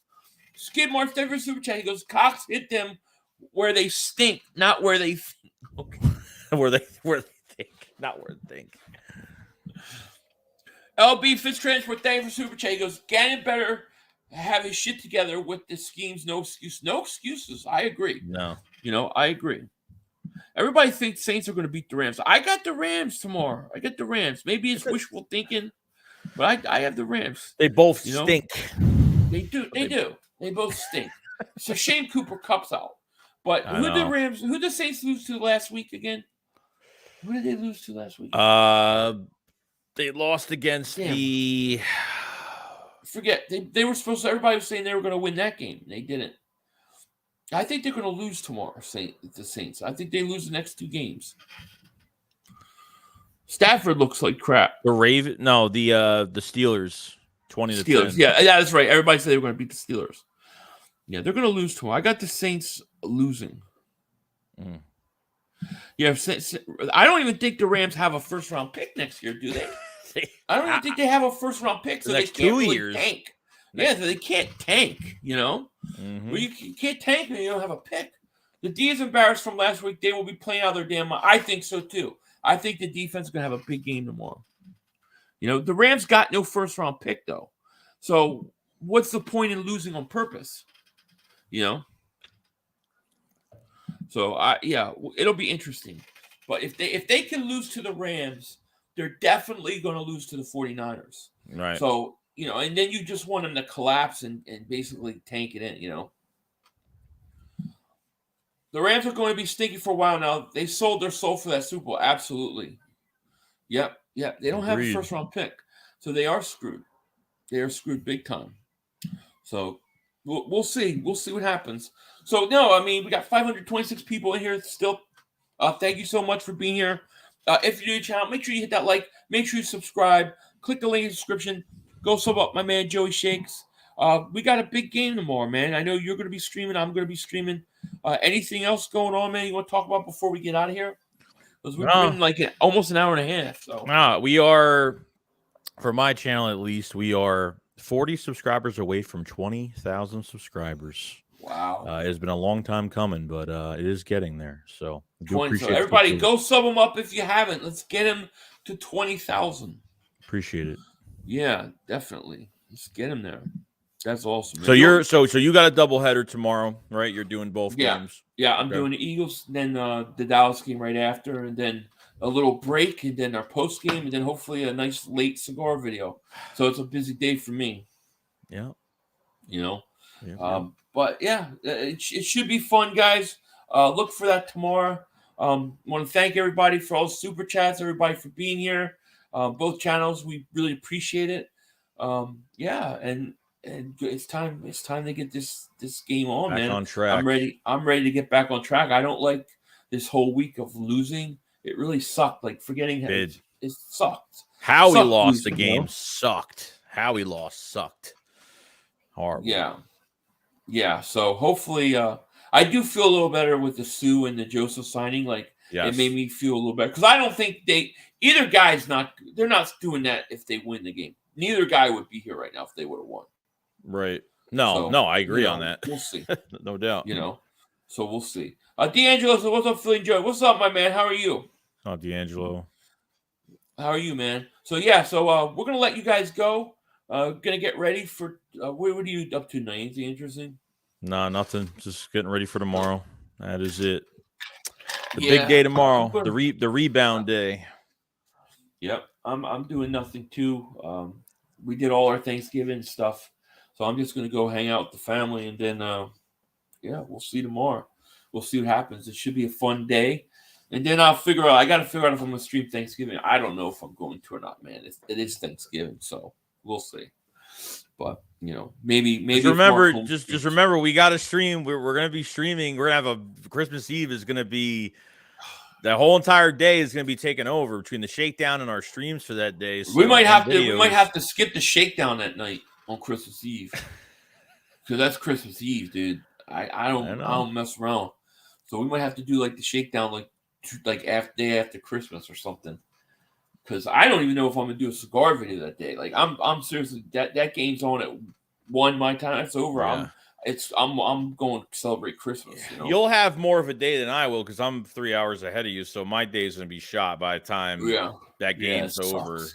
Skid Marks never super chat. He goes, Cox hit them where they stink, not where they think. Okay. where they think, not where they think. LB Fitz Transport, thank you for super chat. He goes, Gannon better have his shit together with the schemes. No excuse, no excuses. I agree. No, I agree. Everybody thinks Saints are going to beat the Rams. I got the Rams tomorrow. I got the Rams. Maybe it's wishful thinking, but I have the Rams. They both stink. They do. They do. They both stink. So Shane Cooper cups out. But who did the Saints lose to last week again? Who did they lose to last week? They lost against the. Forget they were supposed to. Everybody was saying they were going to win that game. They didn't. I think they're going to lose tomorrow. The Saints. I think they lose the next 2 games. Stafford looks like crap. The Steelers. 20-10. Yeah, that's right. Everybody said they were going to beat the Steelers. Yeah, they're going to lose tomorrow. I got the Saints losing. Yeah, I don't even think the Rams have a first-round pick next year, do they? I don't even think they have a first-round pick, so they can't really tank. Yeah, so they can't tank, you know? Mm-hmm. Well, you can't tank when you don't have a pick. The D is embarrassed from last week. They will be playing out of their damn mind. I think so, too. I think the defense is going to have a big game tomorrow. You know, the Rams got no first-round pick, though. So what's the point in losing on purpose? You know? So, it'll be interesting. But if they can lose to the Rams, they're definitely going to lose to the 49ers. Right. So, you know, and then you just want them to collapse and basically tank it in, you know. The Rams are going to be stinky for a while now. They sold their soul for that Super Bowl. Absolutely. Yep. They don't have a first-round pick. So they are screwed. They are screwed big time. So we'll see. We'll see what happens. So, no, I mean, we got 526 people in here still. Thank you so much for being here. If you're new to the channel, make sure you hit that like. Make sure you subscribe. Click the link in the description. Go sub up my man, Joey Shakes. We got a big game tomorrow, man. I know you're going to be streaming. I'm going to be streaming. Anything else going on, man, you want to talk about before we get out of here? Because we've been like almost an hour and a half. So. No, we are, for my channel at least, we are 40 subscribers away from 20,000 subscribers. Wow. It has been a long time coming, but it is getting there. So, so everybody, go sub them up if you haven't. Let's get him to 20,000. Appreciate it. Yeah, definitely. Let's get him there. That's awesome. Man. So you got a doubleheader tomorrow, right? You're doing both games. Yeah, I'm doing the Eagles, then the Dallas game right after, and then a little break, and then our post game, and then hopefully a nice late cigar video. So it's a busy day for me. Yeah. You know. Yeah. But yeah, it should be fun, guys. Look for that tomorrow. Want to thank everybody for all the super chats, everybody for being here. Both channels, we really appreciate it. And it's time to get this game on, back man. On track. I'm ready to get back on track. I don't like this whole week of losing. It really sucked. Like forgetting it sucked. How he Sucked lost the losing, game though. sucked. How he lost sucked. Horrible. Yeah. So hopefully, I do feel a little better with the Sue and the Joseph signing. Like Yes. it made me feel a little better because I don't think either guy's not. They're not doing that if they win the game. Neither guy would be here right now if they would have won. Right. No, So, I agree on that. We'll see. No doubt. So we'll see. D'Angelo, so what's up, Philly Joe? What's up, my man? How are you? Oh, D'Angelo. How are you, man? So we're gonna let you guys go. Gonna get ready for what are you up to tonight? Anything interesting? Nah, nothing. Just getting ready for tomorrow. That is it. The big day tomorrow. The rebound day. Yep. I'm doing nothing too. We did all our Thanksgiving stuff. So I'm just gonna go hang out with the family and then we'll see tomorrow. We'll see what happens. It should be a fun day. And then I gotta figure out if I'm gonna stream Thanksgiving. I don't know if I'm going to or not, man. It is Thanksgiving, so we'll see. But maybe just remember we got to stream. We're gonna be streaming. We're gonna have a Christmas Eve is gonna be the whole entire day is gonna be taken over between the shakedown and our streams for that day. So, we might have to skip the shakedown that night on Christmas Eve. Because that's Christmas Eve, dude. I don't mess around. So we might have to do like the shakedown like day after Christmas or something. Because I don't even know if I'm gonna do a cigar video that day. Like I'm seriously that game's on at 1 my time. It's over. Yeah. I'm going to celebrate Christmas. You'll have more of a day than I will because I'm 3 hours ahead of you. So my day is gonna be shot by the time that game's over.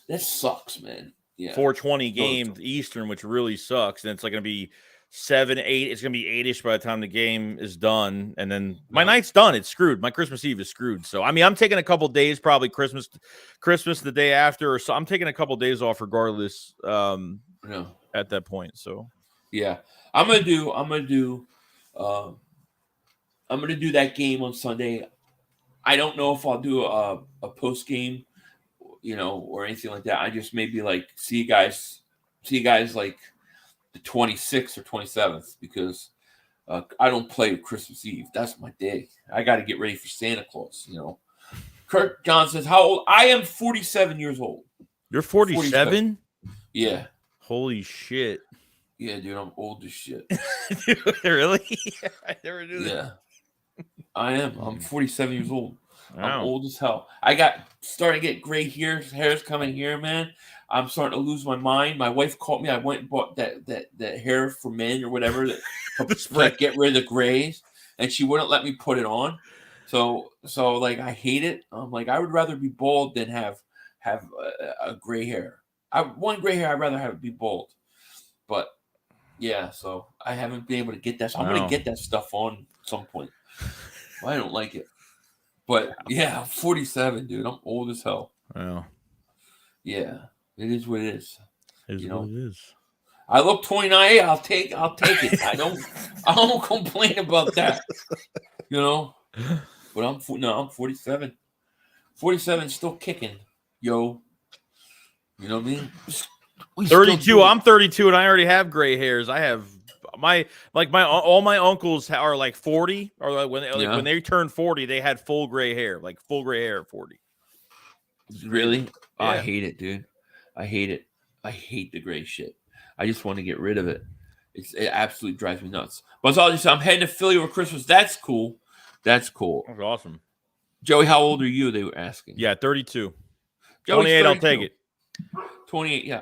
That sucks, man. Yeah. 4:20 game Eastern, which really sucks. And it's like gonna be 7, 8. It's gonna be 8-ish by the time the game is done, and then my night's done. It's screwed. My Christmas Eve is screwed. So I mean, I'm taking a couple days, probably Christmas the day after, or so. I'm taking a couple days off regardless. At that point, so yeah, I'm gonna do that game on Sunday. I don't know if I'll do a post game, or anything like that. I just maybe like see you guys like the 26th or 27th because I don't play Christmas Eve. That's my day. I got to get ready for Santa Claus. Kurt John says, "How old? I am 47 years old." You're 47? Yeah. Holy shit. Yeah, dude, I'm old as shit. Really? I never knew that. Yeah. I am. I'm 47 years old. Wow. I'm old as hell. Starting to get gray hair's coming here, man. I'm starting to lose my mind. My wife called me. I went and bought that hair for men or whatever to get rid of the grays, and she wouldn't let me put it on. So like I hate it. I'm like I would rather be bald than have a gray hair. One gray hair I'd rather have it be bald. But yeah, so I haven't been able to get that. So I'm gonna get that stuff on at some point. I don't like it. But yeah, I'm 47, dude. I'm old as hell. Wow. Yeah, it is what it is. It is what it is. I look 29. I'll take it. I don't complain about that. But I'm 47. 47 still kicking, yo. You know what I mean? 32. I'm 32 and I already have gray hairs. I have all my uncles are like 40 or like when they turned 40, they had full gray hair, like full gray hair at 40. Really? Yeah. Oh, I hate it, dude. I hate it. I hate the gray shit. I just want to get rid of it. It absolutely drives me nuts. But I'm heading to Philly over Christmas. That's cool. That's awesome. Joey, how old are you? They were asking. Yeah, 32. Joey's 28, 32. I'll take it. 28, yeah.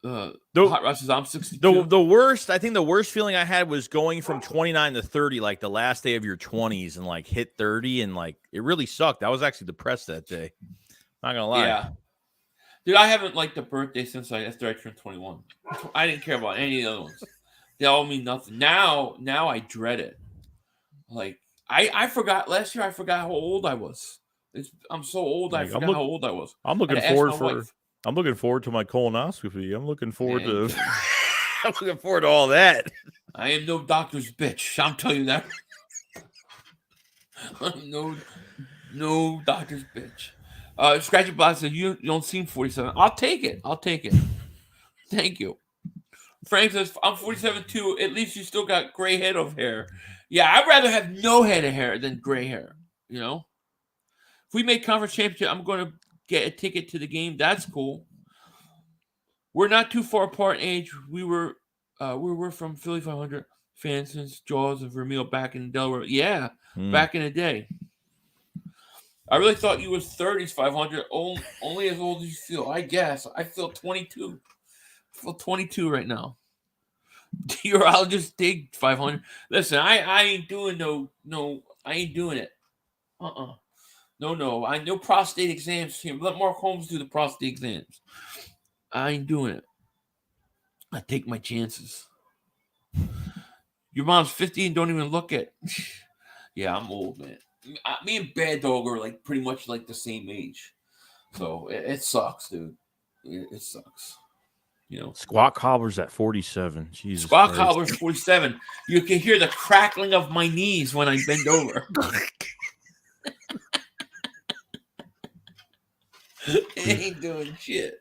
Hot Rush says I'm 62. The worst feeling I had was going from 29 to 30, like the last day of your 20s, and like hit 30, and like it really sucked. I was actually depressed that day. Not gonna lie. Yeah. Dude, I haven't liked the birthday since after I turned 21. I didn't care about any of the other ones. They all mean nothing. Now I dread it. Like I forgot last year. I forgot how old I was. I'm so old. I forgot how old I was. I'm looking forward to my colonoscopy. I'm looking forward to. I'm looking forward to all that. I am no doctor's bitch. I'm telling you that. I'm no doctor's bitch. Scratchy Box said you don't seem 47. I'll take it. Thank you. Frank says I'm 47 too. At least you still got gray head of hair. Yeah, I'd rather have no head of hair than gray hair. If we make conference championship, I'm going to get a ticket to the game. That's cool. We're not too far apart in age. We were from Philly 500 fans since Jaws and Vermeil back in Delaware. Yeah, back in the day. I really thought you was 30s 500, only as old as you feel. I guess. I feel 22. I feel 22 right now. I'll just dig 500. Listen, I ain't doing no, I ain't doing it. No. I no prostate exams here. Let Mark Holmes do the prostate exams. I ain't doing it. I take my chances. Your mom's 50 and don't even look at. Yeah, I'm old, man. Me and Bad Dog are like pretty much like the same age, so it sucks, dude. It sucks. You know, Squat Cobbler's at 47. Jesus, Squat Cobbler's 47. You can hear the crackling of my knees when I bend over. It ain't doing shit.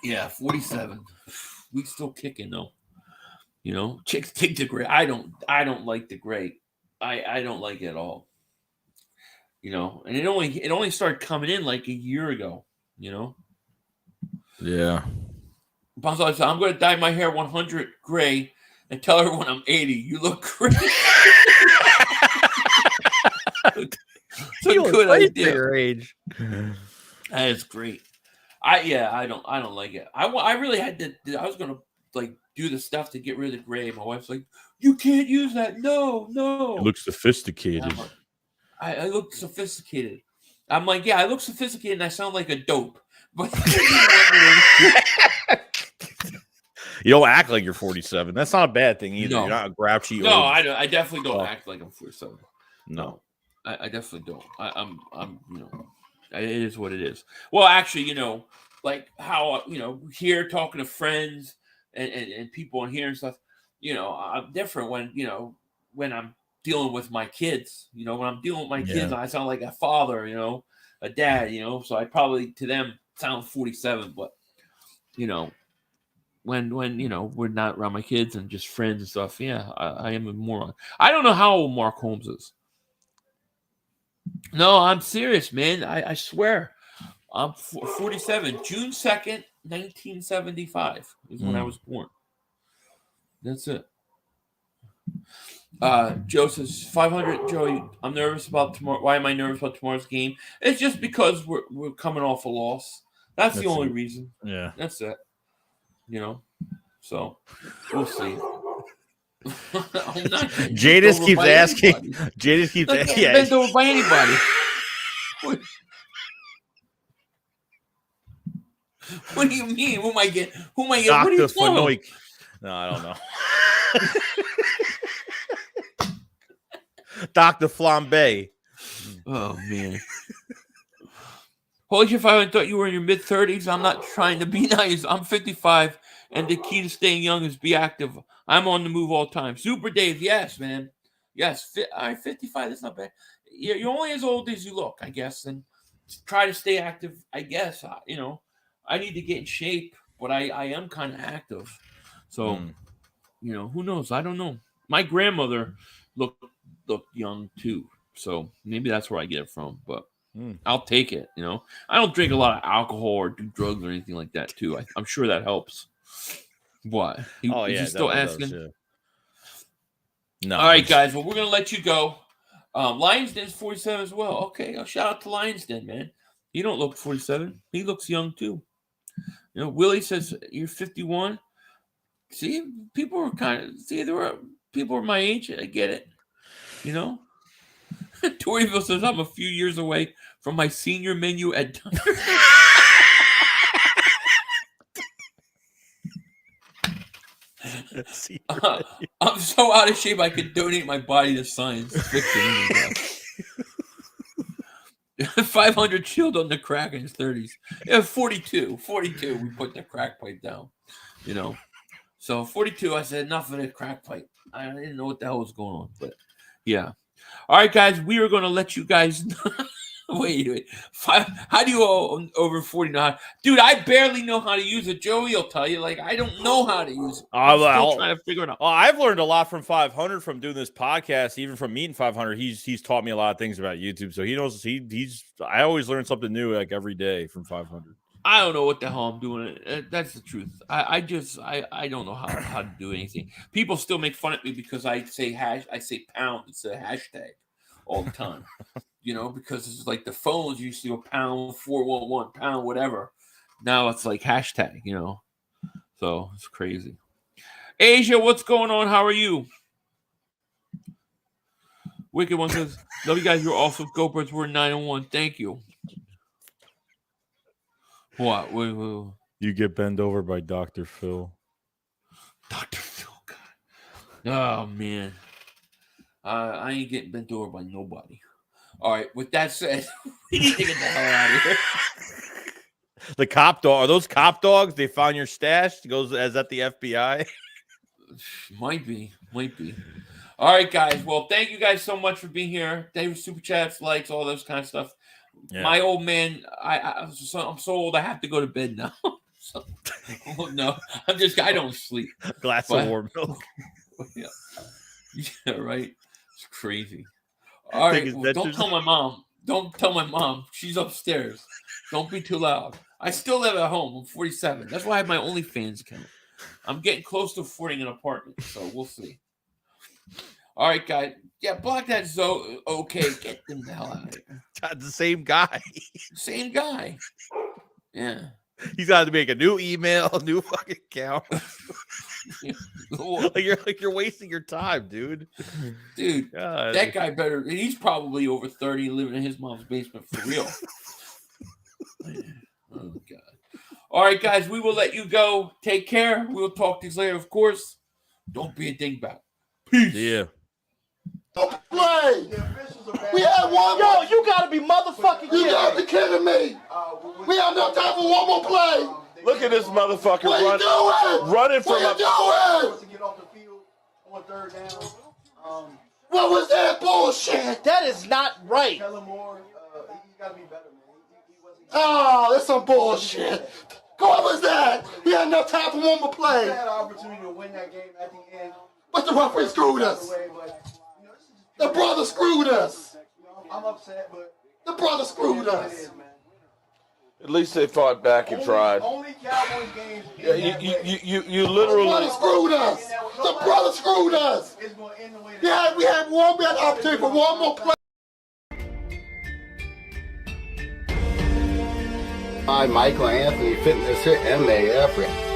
Yeah, 47. We still kicking though. You know, chicks take the gray. I don't like the gray. I don't like it at all. You know, and it only started coming in like a year ago. You know. Yeah. Bonzo said, I'm going to dye my hair 100 gray and tell her when I'm 80, you look great. It's a good idea. Your age. That is great. I don't like it. I really had to. I was gonna like do the stuff to get rid of the gray. My wife's like, you can't use that. No. It looks sophisticated. Like, I look sophisticated. I'm like, yeah, I look sophisticated and I sound like a dope. But you don't act like you're 47. That's not a bad thing either. No. You're not a grouchy. No, old... I definitely don't act like I'm 47. No. I definitely don't. I'm you know, it is what it is. Well, actually, you know, like how, you know, here talking to friends and people in here and stuff, you know, I'm different when, you know, when I'm dealing with my kids. You know, when I'm dealing with my kids, I sound like a father, you know, a dad, you know, so I probably to them sound 47, but you know, when you know, we're not around my kids and just friends and stuff, yeah, I am a moron. I don't know how old Mark Holmes is. No, I'm serious, man. I swear. I'm 47. June 2nd, 1975 is when I was born. That's it. Joe says 500. Joey, I'm nervous about tomorrow. Why am I nervous about tomorrow's game? It's just because we're coming off a loss. That's the only reason. Yeah. That's it. You know. So we'll see. Jadis keeps asking. Jadis keeps asking. Can't bend over by anybody. What do you mean? Who am I getting? What are you Fanoik. No, I don't know. Dr. Flambe. Oh man. Holy shit, I thought you were in your mid-30s. I'm not trying to be nice. I'm 55, and the key to staying young is be active. I'm on the move all the time. Super Dave, yes, man. Yes, 55, that's not bad. You're only as old as you look, I guess, and try to stay active, I guess. You know, I need to get in shape, but I am kind of active. So, you know, who knows? I don't know. My grandmother looked young, too. So maybe that's where I get it from, but I'll take it, you know. I don't drink a lot of alcohol or do drugs or anything like that, too. I'm sure that helps. What? Is he still asking? Does, yeah. No. All right, guys. Well, we're going to let you go. Lions Den's 47 as well. Okay. Shout out to Lions Den, man. He don't look 47. He looks young, too. You know, Willie says, you're 51. See, people are people are my age. I get it. You know? Toryville says, I'm a few years away from my senior menu at I'm so out of shape I could donate my body to science fiction. 500 shield on the crack in his 30s. Yeah, 42. We put the crack pipe down. You know. So 42, I said enough of the crack pipe. I didn't know what the hell was going on, but yeah. All right, guys, we are going to let you guys know. Wait. How do you over 40 know how? Dude, I barely know how to use it. Joey will tell you. Like, I don't know how to use it. I'm still trying to figure it out. Well, I've learned a lot from 500 from doing this podcast, even from meeting 500. He's taught me a lot of things about YouTube. So he knows I always learn something new like every day from 500. I don't know what the hell I'm doing. That's the truth. I don't know how to do anything. People still make fun of me because I say pound instead of hashtag all the time. Because it's like the phones used to go pound 411 pound whatever. Now it's like hashtag. So it's crazy. Asia, what's going on? How are you? Wicked One says, "Love you guys. You're awesome. Go Birds. We're 9-1. Thank you." What? Wait. You get bent over by Dr. Phil. Dr. Phil, God. Oh, man. I ain't getting bent over by nobody. All right. With that said, we need to get the hell out of here. The cop dog. Are those cop dogs? They found your stash? Goes as at the FBI? Might be. All right, guys. Well, thank you guys so much for being here. Thank you for super chats, likes, all those kind of stuff. Yeah. My old man, I'm so old. I have to go to bed now. No, I don't sleep. Glass of warm milk. Yeah, right. It's crazy. All right, don't tell my mom. Don't tell my mom. She's upstairs. Don't be too loud. I still live at home. I'm 47. That's why I have my OnlyFans account. I'm getting close to affording an apartment, so we'll see. All right, guys. Yeah, block that Zoe. Okay, get them the hell out of here. The same guy. Same guy. Yeah. He's got to make a new email, a new fucking account. you're wasting your time, dude. Dude, God. That guy better. He's probably over 30, living in his mom's basement for real. Oh God. All right, guys. We will let you go. Take care. We will talk to you later, of course. Don't be a dingbat. Peace. Yeah. Don't play. We had one. Yo, you gotta be motherfucking kidding me. You gotta be kidding me. We have no time for one more play. Look at this motherfucker What are you doing? running from What are you doing? To get off the field on third down. What was that bullshit? That is not right. Kellen Moore, he's got to be better, man. He wasn't. Oh, that's some bullshit. What was that? We had enough time for one more We play. had an opportunity to win that game at the end. But the referee screwed us. The brother screwed us. I'm upset, but The brother screwed us. At least they fought back and tried. Only Cowboys games. Yeah, you The literally. brother screwed us. The brother screwed us. It's going to end the way We had an opportunity for one more play. Hi, Michael Anthony Fitness here, MAF.